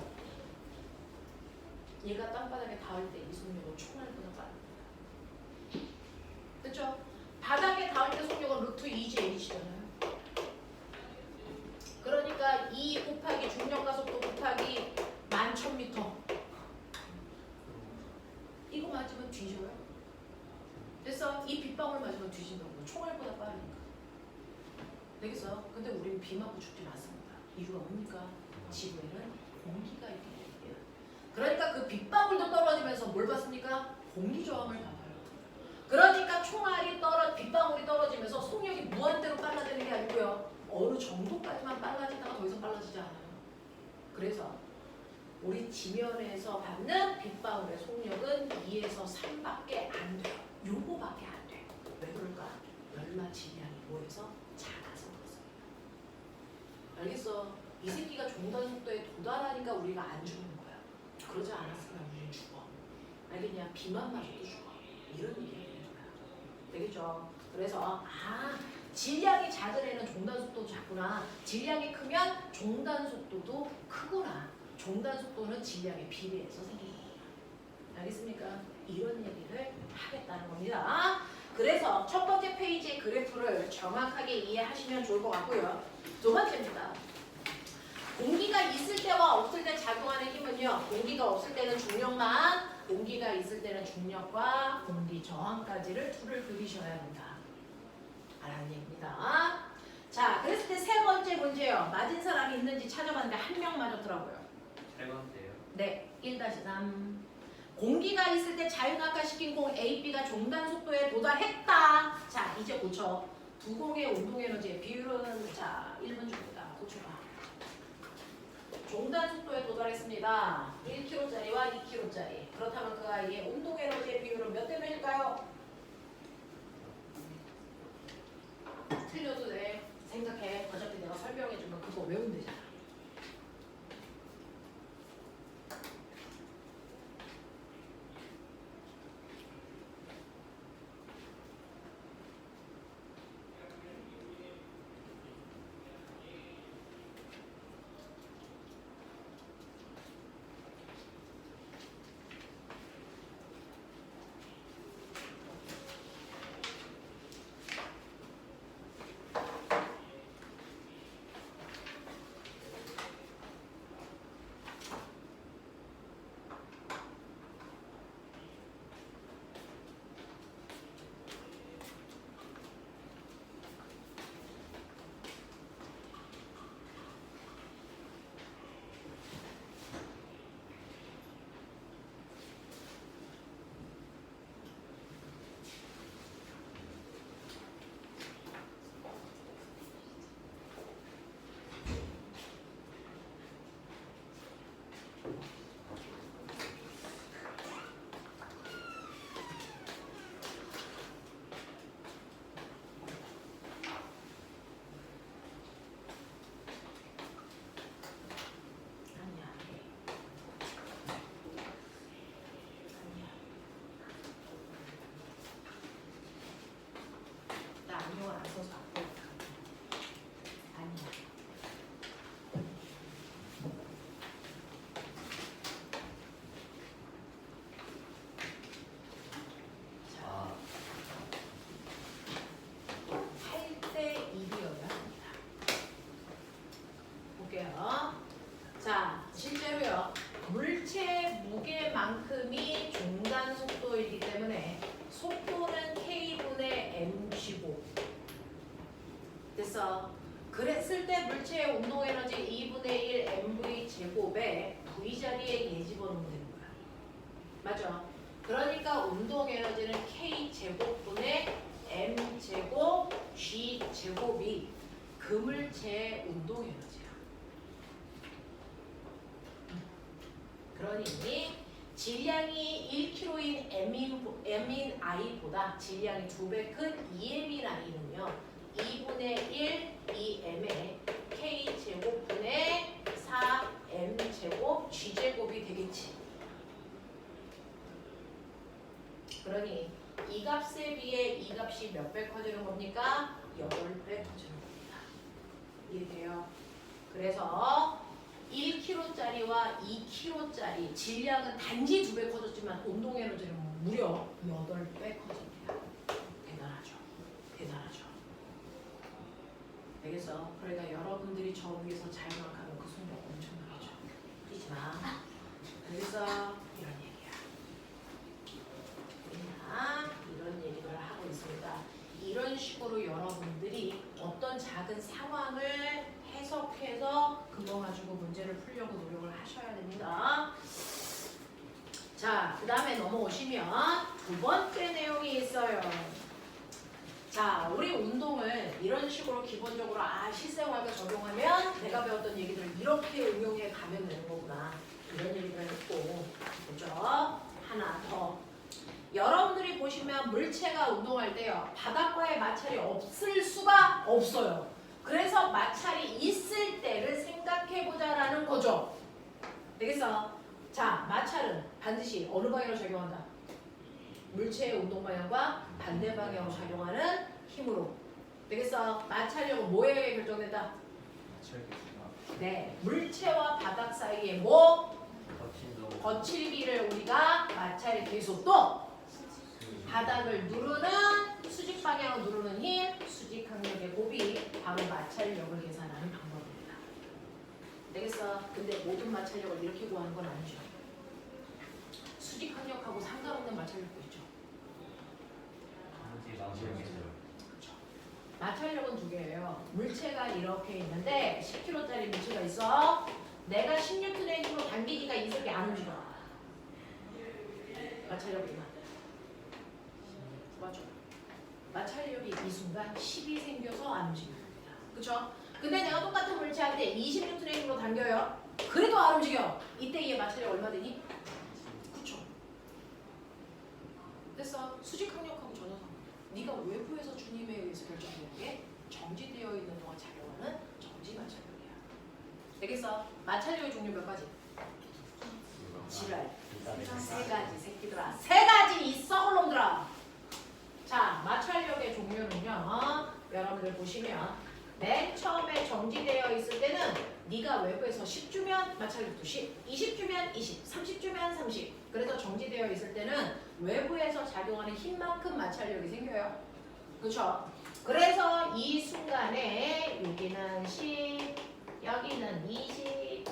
얘가 땅바닥에 닿을 때 이 속력은 총알보다 빠릅니다. 됐죠? 바닥에 닿을 때 속력은 루트 2지 h잖아요. 그러니까 2 곱하기 중력가속도 곱하기 11,000m. 이거 맞으면 뒤져요. 됐어? 이 빗방울 맞으면 뒤진다고. 총알보다 빠르니까. 되겠어? 근데 우리는 비 맞고 죽지 않습니다. 이유가 뭡니까? 지구에는 공기가 있기 때문이에요. 그러니까 그 빗방울도 떨어지면서 뭘 받습니까? 공기 저항을 받아요. 그러니까 총알이 빗방울이 떨어지면서 속력이 무한대로 빨라지는 게 아니고요. 어느 정도까지만 빨라지다가 더 이상 빨라지지 않아요. 그래서 우리 지면에서 받는 빗방울의 속력은 2에서 3밖에 안 돼요. 요거밖에 안 돼요. 왜 그럴까? 열마 질량이 뭐해서 작아서 그렇습니다. 알겠어? 이 새끼가 중단 속도에 도달하니까 우리가 안 죽는 거야. 그러지 않았으면 우리는 죽어. 알겠냐? 비만 맞아도 죽어. 이런 얘기가 되는 거야. 되겠죠? 그래서 질량이 작은 애는 중단 속도도 작구나. 질량이 크면 중단 속도도 크구나. 중단 속도는 질량에 비례해서 생기는 겁니다. 알겠습니까? 이런 얘기를 하겠다는 겁니다. 그래서 첫 번째 페이지의 그래프를 정확하게 이해하시면 좋을 것 같고요. 두 번째입니다. 공기가 있을 때와 없을 때 작용하는 힘은요. 공기가 없을 때는 중력만, 공기가 있을 때는 중력과 공기 저항까지를 툴을 그리셔야 한다. 라는 얘기입니다. 자, 그랬을 때 세 번째 문제요. 맞은 사람이 있는지 찾아봤는데 한 명 맞았더라고요. 세 번째요. 네, 1-3. 공기가 있을 때 자율낙하시킨 공 AB가 중단 속도에 도달했다. 자, 이제 고쳐. 두 공의 운동 에너지의 비율은 자, 1분 줍니다. 고쳐봐. 중단 속도에 도달했습니다. 1kg짜리와 2kg짜리. 그렇다면 그 아이의 운동 에너지의 비율은 몇 대 몇일까요? 틀려도 돼. 생각해. 어차피 내가 설명해주면 그거 외우면 되잖아. 되겠어? 그랬을 때 물체의 운동 에너지 2분의 1 mv 제곱에 v 자리에 얘 집어넣으면 되는 거야. 맞아? 그러니까 운동 에너지는 k 제곱분의 m 제곱 g 제곱이 그 물체의 운동 에너지야. 그러니 질량이 1kg인 m인 i보다 질량이 2배 큰 2m인 i는요 2분의 1 2m에 k 제곱분의 4m 제곱 g 제곱이 되겠지. 그러니 이 값에 비해 이 값이 몇 배 커지는 겁니까? 8배 커지는 겁니다. 이해돼요? 그래서 1kg짜리와 2kg짜리 질량은 단지 2배 커졌지만 운동 에너지는 무려 8배 커집니다. 대단하죠? 대단하죠? 알겠어? 그러니까 여러분들이 저 위에서 자연학하는 그 순간 엄청나죠? 뛰지 마. 그래서 이런 얘기야. 이런 얘기를 하고 있습니다. 이런 식으로 여러분들이 어떤 작은 상황을 해석해서 그거 가지고 문제를 풀려고 노력을 하셔야 됩니다. 자, 그 다음에 넘어오시면 두 번째 내용이 있어요. 자, 우리 운동을 이런 식으로 기본적으로 실생활에 적용하면 내가 배웠던 얘기들을 이렇게 응용해 가면 되는 거구나. 이런 얘기를 했고, 그죠? 하나 더. 여러분들이 보시면 물체가 운동할 때요. 바닥과의 마찰이 없을 수가 없어요. 그래서 마찰이 있을 때를 생각해보자라는 거죠. 되겠어? 자, 마찰은 반드시 어느 방향으로 작용한다? 물체의 운동 방향과 반대 방향으로 작용하는 힘으로. 되겠어? 마찰력은 뭐에 의해 결정된다? 네, 물체와 바닥 사이에 뭐? 거칠기를 우리가 마찰의 계속도 바닥을 누르는 수직 방향으로 누르는 힘, 수직 항력의 곱이 바로 마찰력을 계산하는 방법입니다. 되겠어? 근데 모든 마찰력을 이렇게 구하는 건 아니죠. 수직 항력하고 상관없는 마찰력도 있죠. 그렇죠. 마찰력은 두 개예요. 물체가 이렇게 있는데 10kg짜리 물체가 있어. 내가 10N의 힘으로 당기니까 이 색이 안 움직여. 마찰력이만. 맞죠? 마찰력이 이 순간 10이 생겨서 안 움직입니다. 그쵸? 근데 내가 똑같은 물체한테 20N의 힘으로 당겨요. 그래도 안 움직여. 이때 얘 마찰력 얼마 되니? 그쵸? 됐어. 수직 항력하고 전혀 상관없어. 네가 외부에서 주님에 의해서 결정되는 게 정지되어 있는 동안 작용하는 정지 마찰력이야. 되겠어? 마찰력의 종류 몇 가지? 지랄. 세 가지 새끼들아. 세 가지 있어 놈들아. 자, 마찰력의 종류는요. 여러분들 보시면 맨 처음에 정지되어 있을 때는 네가 외부에서 10주면 마찰력도 10, 20주면 20, 30주면 30. 그래서 정지되어 있을 때는 외부에서 작용하는 힘만큼 마찰력이 생겨요. 그렇죠? 그래서 이 순간에 여기는 10, 여기는 20,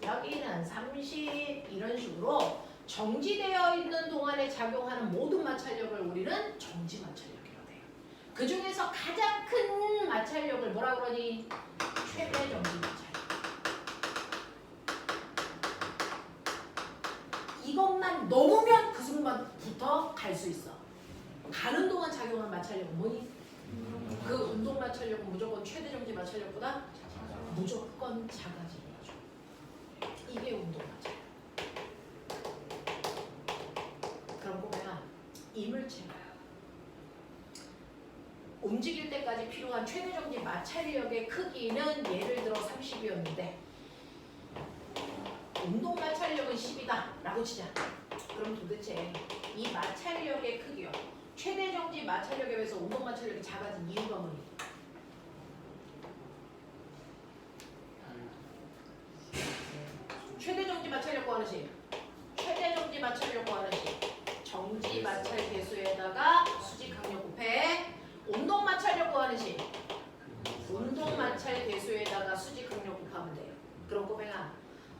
여기는 30 이런 식으로 정지되어 있는 동안에 작용하는 모든 마찰력을 우리는 정지 마찰력이라고 해요. 그 중에서 가장 큰 마찰력을 뭐라 그러니? 최대 정지 마찰력. 이것만 넘으면 그 순간부터 갈 수 있어. 가는 동안 작용한 마찰력은 뭐니? 그 운동 마찰력은 무조건 최대 정지 마찰력보다 무조건 작아지는 거죠. 이게 운동 마찰력. 그럼 보면 이물체가 움직일 때까지 필요한 최대 정지 마찰력의 크기는 예를 들어 30이었는데 운동 마찰력은 10이다 라고 치자. 그럼 도대체 이 마찰력의 크기요. 최대 정지 마찰력에 비해서 운동 마찰력이 작아진 이유가 뭐니? 최대 정지 마찰력 구하는 식. 최대 정지 마찰력 구하는 식. 정지 마찰 계수에다가 수직 항력 곱해. 운동 마찰력 구하는 식. 운동 마찰 계수에다가 수직 항력 곱하면 돼요. 그럼 꼬맹아,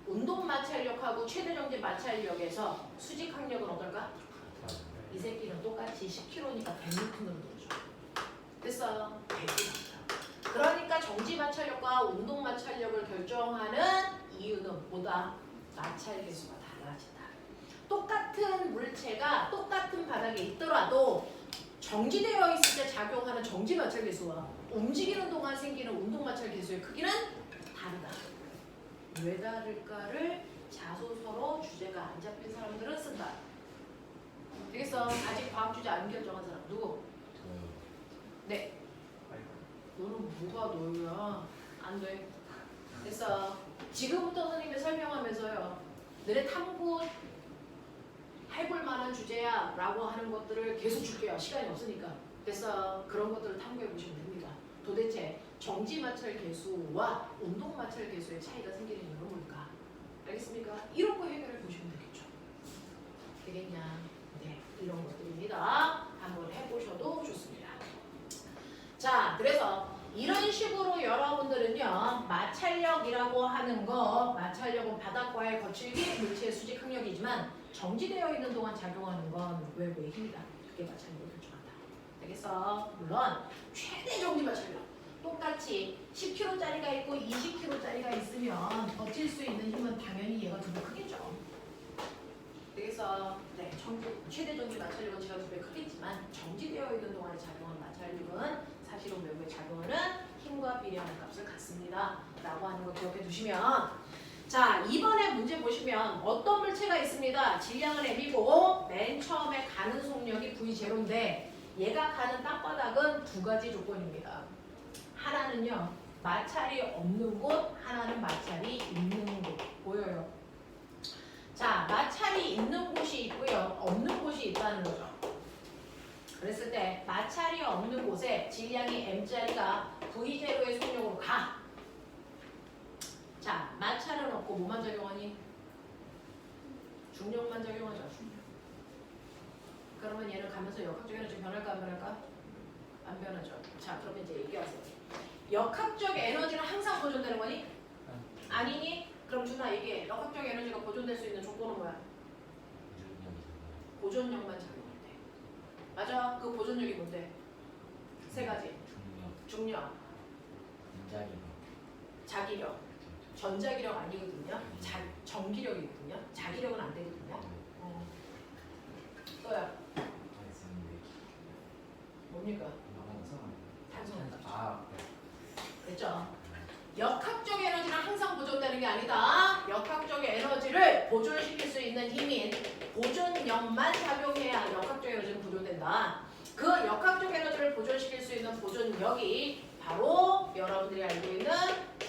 운동 마찰력하고 최대 정지 마찰력에서 수직 항력은 어떨까? 이 새끼는 똑같이 10kg니까 100N으로 들어줘. 됐어요? 100N. 마찰력과 운동 마찰력을 결정하는 이유는 뭐다? 마찰 개수가 달라진다. 똑같은 물체가 똑같은 바닥에 있더라도 정지되어 있을 때 작용하는 정지 마찰 개수와 움직이는 동안 생기는 운동 마찰 개수의 크기는 다르다. 왜 다를까를 자소서로 주제가 안 잡힌 사람들은 쓴다. 되겠어? 아직 과학 주제 안 결정한 사람 누구? 네. 너는 뭐가 너야? 안 돼. 됐어. 지금부터 선생님이 설명하면서요. 너네 탐구 해볼 만한 주제야 라고 하는 것들을 계속 줄게요. 시간이 없으니까. 됐어. 그런 것들을 탐구해 보시면 됩니다. 도대체 정지 마찰 개수와 운동 마찰 개수의 차이가 생기는 이유는 뭘까? 알겠습니까? 이런 거 해결해 보시면 되겠죠. 되겠냐? 네. 이런 것들입니다. 한번 해보셔도 좋습니다. 자, 그래서 이런 식으로 여러분들은요, 마찰력이라고 하는 거, 마찰력은 바닥과의 거칠기, 물체의 수직 항력이지만 정지되어 있는 동안 작용하는 건 외부의 힘이다. 그게 마찰력을 결정한다. 되겠어? 물론 최대 정지 마찰력, 똑같이 10kg짜리가 있고 20kg짜리가 있으면 버틸 수 있는 힘은 당연히 얘가 두 배 크겠죠. 되겠어? 네, 최대 정지 마찰력은 제가 두 배 크겠지만 정지되어 있는 동안에 작용하는 마찰력은 사실은 외부에 작용하는 힘과 비례하는 값을 갖습니다. 라고 하는 거 기억해 두시면, 자, 이번에 문제 보시면 어떤 물체가 있습니다. 질량은 m이고 맨 처음에 가는 속력이 V0인데 얘가 가는 땅바닥은 두 가지 조건입니다. 하나는요, 마찰이 없는 곳, 하나는 마찰이 있는 곳. 보여요? 자, 마찰이 있는 곳이 있고요, 없는 곳이 있다는 거죠. 그랬을 때 마찰이 없는 곳에 질량이 m짜리가 V0의 속력으로 가. 자, 마찰은 없고 뭐만 작용하니? 중력만 작용하죠. 중력. 그러면 얘는 가면서 역학적 에너지 변할까 안 변할까? 안 변하죠. 자, 그러면 이제 얘기하세요. 역학적 에너지는 항상 보존되는 거니? 아니니? 그럼 준아 얘기해. 역학적 에너지가 보존될 수 있는 조건은 뭐야? 보존력만 작용할 때. 맞아. 그 보존력이 뭔데? 세 가지. 중력, 자기력, 전자기력 아니거든요. 전기력이거든요. 자기력은 안 되거든요. 또야. 뭡니까? 탄성값. 됐죠? 역학적 에너지는 항상 보존되는 게 아니다. 역학적 에너지를 보존시킬 수 있는 힘인 보존력만 작용해야 역학적 에너지는 보존된다. 그 역학적 에너지를 보존시킬 수 있는 보존력이 바로 여러분들이 알고 있는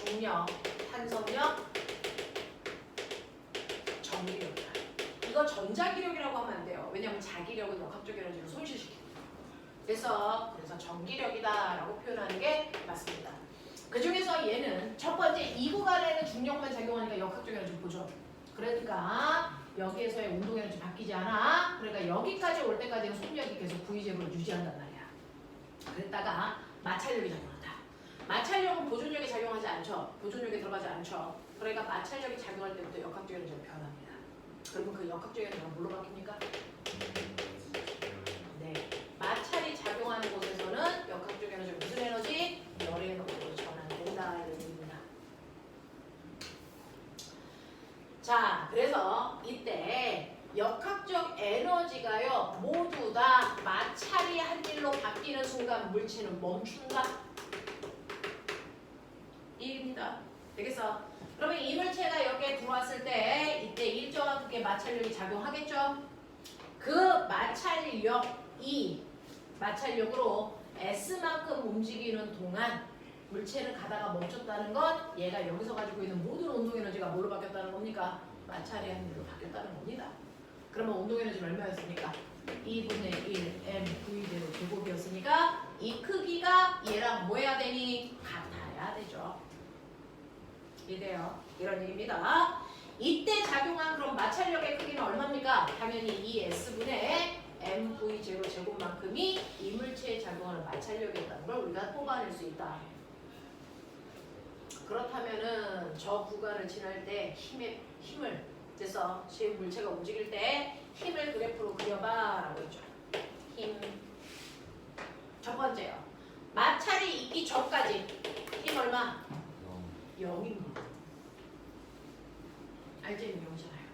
중력, 탄성력, 전기력이다. 이거 전자기력이라고 하면 안 돼요. 왜냐하면 자기력은 역학적 에너지를 손실시키고. 그래서 전기력이다라고 표현하는 게 맞습니다. 그 중에서 얘는 첫 번째 이 구간에는 중력만 작용하니까 역학적 에너지 보존. 그러니까 여기에서의 운동 에너지 바뀌지 않아. 그러니까 여기까지 올 때까지는 속력이 계속 V제로를 유지한단 말이야. 그랬다가 마찰력이 작용한다. 마찰력은 보존력에 작용하지 않죠. 보존력에 들어가지 않죠. 그러니까 마찰력이 작용할 때부터 역학적 에너지가 변합니다. 그러면 그 역학적 에너지가 뭘로 바뀝니까? 네. 마찰이 작용하는 곳에서는 역학적 에너지가 무슨 에너지? 열 에너지로 전환된다. 이런 얘기입니다. 자, 그래서 이때 역학적 에너지가요 모두 다 마찰이 한 일로 바뀌는 순간 물체는 멈춘다. 이입니다. 되겠어? 그러면 이 물체가 여기에 들어왔을 때 이때 일정한 크기의 마찰력이 작용하겠죠? 그 마찰력으로 S만큼 움직이는 동안 물체는 가다가 멈췄다는 건 얘가 여기서 가지고 있는 모든 운동 에너지가 뭘로 바뀌었다는 겁니까? 마찰이 한 일로 바뀌었다는 겁니다. 그러면 운동 에너지는 얼마였습니까? 2분의 1 m v0 제곱이었으니까 이 크기가 얘랑 뭐 해야 되니? 같아야 되죠. 이래요. 이런 얘기입니다. 이때 작용한 그럼 마찰력의 크기는 얼마입니까? 당연히 이 S분의 mv0 제곱만큼이 이 물체에 작용하는 마찰력이었다는 걸 우리가 뽑아낼 수 있다. 그렇다면은 저 구간을 지날 때 힘을 그래서 지금 물체가 움직일 때 힘을 그래프로 그려봐 라고 했죠. 힘. 첫 번째요. 마찰이 있기 전까지 힘 얼마? 0입니다. 알지? 0이잖아요.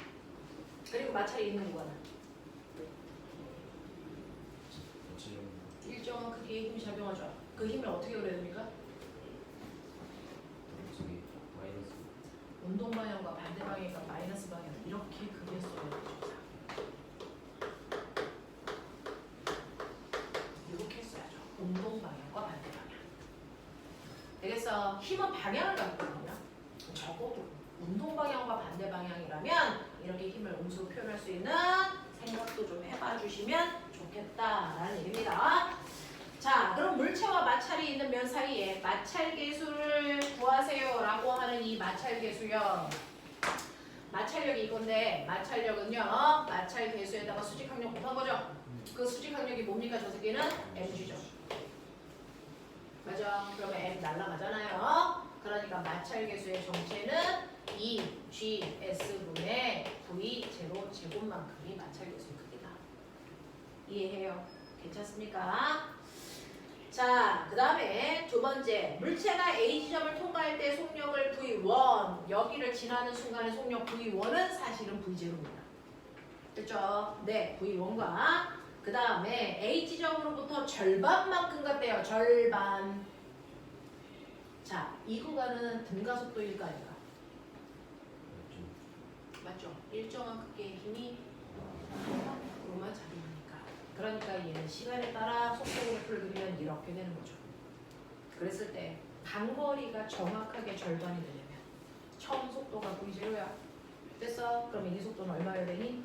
그리고 마찰이 있는 구간은 일정한 크기의 힘이 작용하죠. 그 힘을 어떻게 그려야 됩니까? 저기 마이너스 운동 방향과 반대 방향과 마이너스 방향 이렇게 그게 써야 되죠. 이렇게 써야죠. 운동 방향과 반대 방향. 되겠어? 힘은 방향을 갖거든요. 적어도 운동 방향과 반대 방향이라면 이렇게 힘을 음수로 표현할 수 있는 생각도 좀 해봐 주시면 좋겠다라는 얘기입니다. 자, 그럼 물체와 마찰이 있는 면 사이에 마찰계수를 구하세요라고 하는 이 마찰계수요. 마찰력이 이건데 마찰력은요. 마찰계수에다가 수직항력 곱한 거죠. 그 수직항력이 뭡니까? 저 새끼는 mg죠. 맞아. 그러면 m 날라가잖아요. 그러니까 마찰계수의 정체는 2GS분의 V0 제곱만큼이 마찰계수의 크기다. 이해해요? 괜찮습니까? 자, 그 다음에 두 번째, 물체가 A 지점을 통과할 때 속력을 V1, 여기를 지나는 순간의 속력 V1은 사실은 V0입니다. 됐죠? 네, V1과 그 다음에 A 지점으로부터 절반만큼 갔대요. 절반. 자, 이 구간은 등가속도일까 아닌가? 맞죠? 일정한 크기의 힘이 로만 작용하니까. 그러니까 얘는 시간에 따라 속도 그래프를 그리면 이렇게 되는 거죠. 그랬을 때 단거리가 정확하게 절반이 되려면 처음 속도가 V0야. 됐어? 그러면 이 속도는 얼마여야 되니?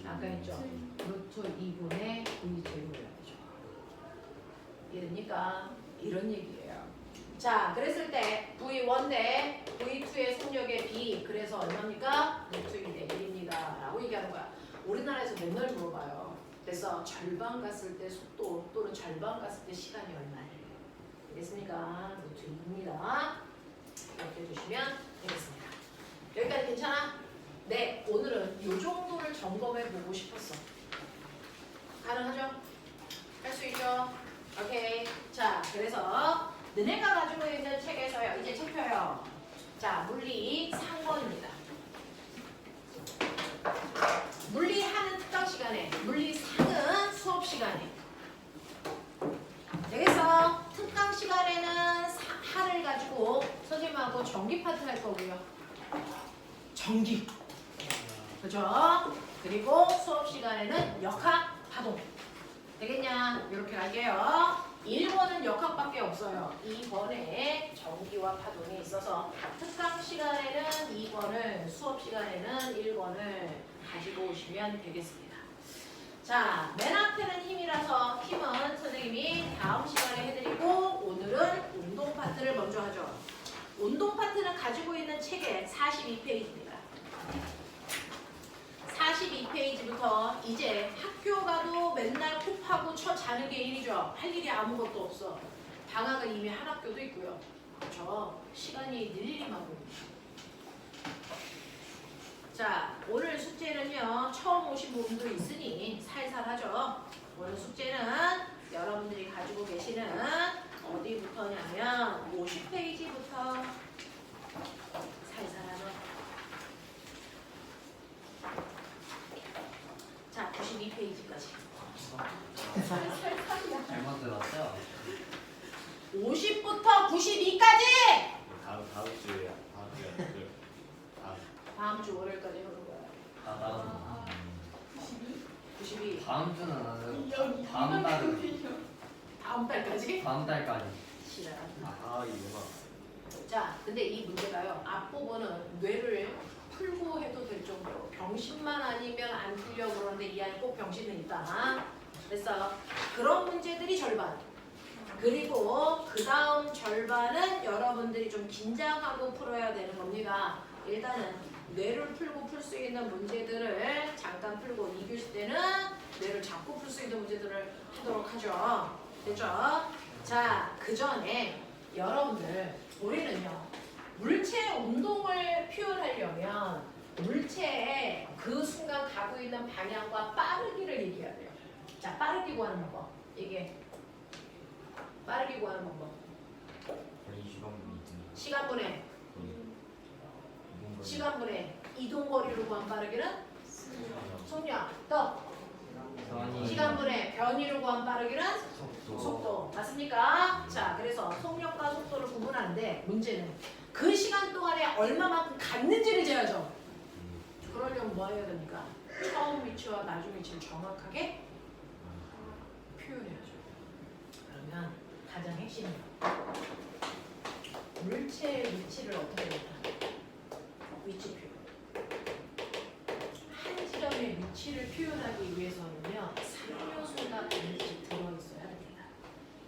아까 했죠? 루트 2분의 V0여야 되죠. 이해됩니까? 이런 얘기예요. 자, 그랬을 때 V1 대 V2의 속력의 B, 그래서 얼마입니까? 루트 2 대 1입니다 라고 얘기하는 거야. 우리나라에서 맨날 물어봐요. 그래서 절반 갔을 때 속도 또는 절반 갔을 때 시간이 얼마예요? 알겠습니까? 루트 2입니다. 이렇게 해주시면 되겠습니다. 여기까지 괜찮아? 네, 오늘은 이 정도를 점검해 보고 싶었어. 가능하죠? 할 수 있죠? 오케이. 자, 그래서 너네가 가지고 있는 책에서요. 이제 책 펴요. 자, 물리 3권입니다. 물리 하는 특강 시간에, 물리 4는 수업 시간에. 되겠어? 특강 시간에는 하를 가지고 선생님하고 전기 파트 할 거고요. 전기. 그죠? 그리고 수업 시간에는 역학, 파동. 되겠냐? 이렇게 갈게요. 1번은 역학밖에 없어요. 2번에 전기와 파동이 있어서 특강 시간에는 2번을, 수업 시간에는 1번을 가지고 오시면 되겠습니다. 자, 맨 앞에는 힘이라서 힘은 선생님이 다음 시간에 해드리고 오늘은 운동 파트를 먼저 하죠. 운동 파트는 가지고 있는 책의 42페이지입니다. 42페이지부터 이제 학교 가도 맨날 곱하고 쳐 자는 게 일이죠. 할 일이 아무것도 없어. 방학은 이미 한 학교도 있고요. 그렇죠. 시간이 늘리기만 보입니다. 자, 오늘 숙제는요. 처음 오신 분도 있으니 살살 하죠. 오늘 숙제는 여러분들이 가지고 계시는 어디부터냐면 50페이지부터 살살 하죠. 자, 92페이지까지. 잘못 들었죠? 50부터 92까지! 다음 주에 다음 주 월요일까지 하는 거야. 다음 92. 다음 주는 안 해요. 다음 달은 다음 달까지? 다음 달까지. 싫어. 이거가 자, 근데 이 문제가요. 앞부분은 뇌를 풀고 해도 될 정도로 병신만 아니면 안 풀려 그러는데 이 안에 꼭 병신은 있다. 그래서 그런 문제들이 절반. 그리고 그 다음 절반은 여러분들이 좀 긴장하고 풀어야 되는 겁니다. 일단은 뇌를 풀고 풀 수 있는 문제들을 잠깐 풀고 2교시 때는 뇌를 잡고 풀 수 있는 문제들을 하도록 하죠. 됐죠? 자, 그 전에 여러분들 우리는요. 물체 운동을 표현하려면 물체의 그 순간 가고 있는 방향과 빠르기를 얘기해야 돼요. 자, 빠르게 구하는 방법. 이게 빠르게 구하는 방법. 우리 시간분이 있습니다. 시간분해 시간분의 이동거리로 구한 빠르기는 속력. 또 선이 시간분의 변이로 구한 빠르기는 속도. 맞습니까? 자, 그래서 속력과 속도를 구분하는데 문제는 그 시간 동안에 얼마만큼 갔는지를 재야죠. 그러려면 뭐 해야 됩니까? 처음 위치와 나중 위치를 정확하게 표현해야죠. 그러면 가장 핵심은 물체의 위치를 어떻게 나타내냐? 위치표. 한 지점의 위치를 표현하기 위해서는요, 3요소가 반드시 들어있어야 됩니다.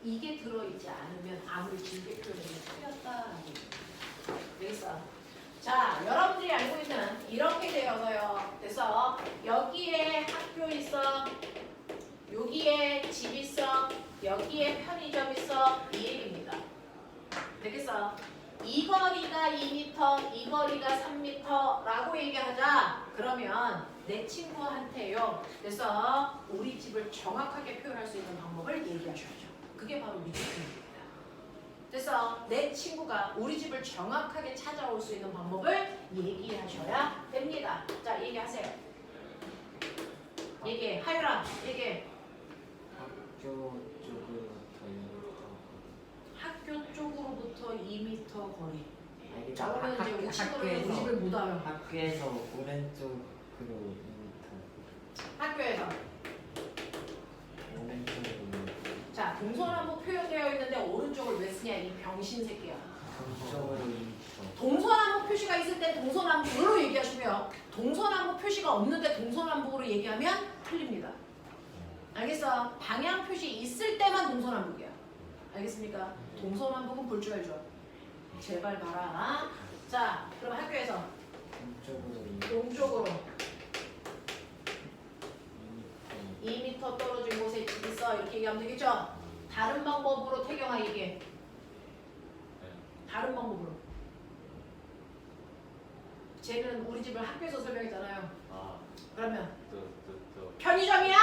이게 들어있지 않으면 아무리 길게 표현해도 틀렸다라고 되겠어. 자, 여러분들이 알고 있는 이렇게 되어서요. 그래서 여기에 학교 있어, 여기에 집 있어, 여기에 편의점 있어, 이 얘기입니다. 되겠어? 이 거리가 2m, 이 거리가 3m라고 얘기하자. 그러면 내 친구한테요. 그래서 우리 집을 정확하게 표현할 수 있는 방법을 얘기하셔야죠. 그게 바로 위치표현입니다. 그래서 내 친구가 우리 집을 정확하게 찾아올 수 있는 방법을 얘기하셔야 됩니다. 자, 얘기하세요. 얘기해. 하유라, 얘기해. 학교 쪽으로부터 2m 거리. 자, 그러면 이제 우리 친구는 우리 집을 못 와요. 학교에서 오른쪽으로 2m. 학교에서. 오른쪽으로 2m. 자, 동서남북 표현되어 있는데 오른쪽을 왜 쓰냐, 이 병신 새끼야. 동쪽으로 2m. 동서남북 표시가 있을 때 동서남북으로 얘기하시고요. 동서남북 표시가 없는데 동서남북으로 얘기하면 틀립니다. 알겠어? 방향 표시 있을 때만 동서남북이야. 알겠습니까? 동서남북은 볼 줄 알죠? 제발 봐라. 자, 그럼 학교에서 동쪽으로 2m. 동쪽으로 2m 떨어진 곳에 집 있어. 이렇게 얘기하면 되겠죠? 다른 방법으로 태경아 얘기해. 다른 방법으로. 쟤는 우리 집을 학교에서 설명했잖아요. 아, 그러면 또 편의점이야!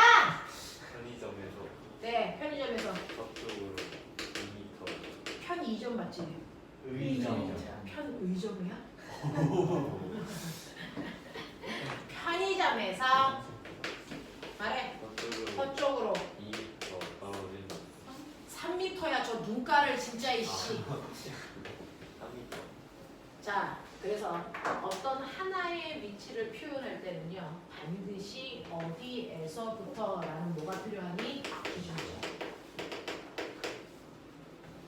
편의점에서 네, 편의점에서. 서쪽으로 2m. 편의점 맞지? 의점. 편의점이야? 편의점에서 말해. 서쪽으로 2m 떨어진 3m야. 저 눈가를 진짜 이씨. 3m. 자, 그래서 어떤 하나의 위치를 표현할 때는요, 반드시 어디에서부터라는 뭐가 필요하니? 기준점.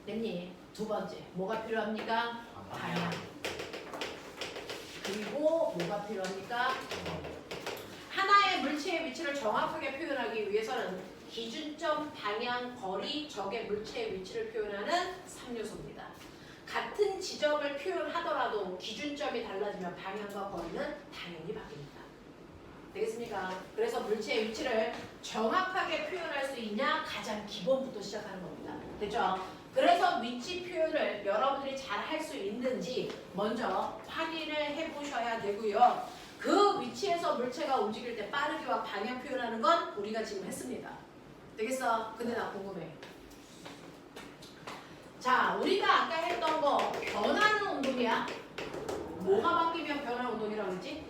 됐니? 두 번째, 뭐가 필요합니까? 방향. 그리고 뭐가 필요합니까? 하나의 물체의 위치를 정확하게 표현하기 위해서는 기준점, 방향, 거리, 적의 물체의 위치를 표현하는 3요소입니다. 같은 지점을 표현하더라도 기준점이 달라지면 방향과 거리는 당연히 바뀝니다. 되겠습니까? 그래서 물체의 위치를 정확하게 표현할 수 있냐? 가장 기본부터 시작하는 겁니다. 됐죠? 그래서 위치 표현을 여러분들이 잘 할 수 있는지 먼저 확인을 해보셔야 되고요. 그 위치에서 물체가 움직일 때 빠르기와 방향 표현하는 건 우리가 지금 했습니다. 되겠어? 근데 나 궁금해. 자, 우리가 아까 했던 거 변하는 운동이야. 뭐가 바뀌면 변하는 운동이라고 했지?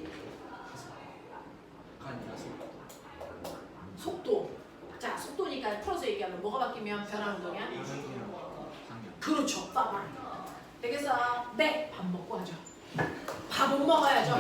속도. 자, 속도니까 풀어서 얘기하면 뭐가 바뀌면 변하는 운동이야? 그렇죠. 빠방. 되겠어? 네. 밥 먹고 하죠. 밥 못 먹어야죠.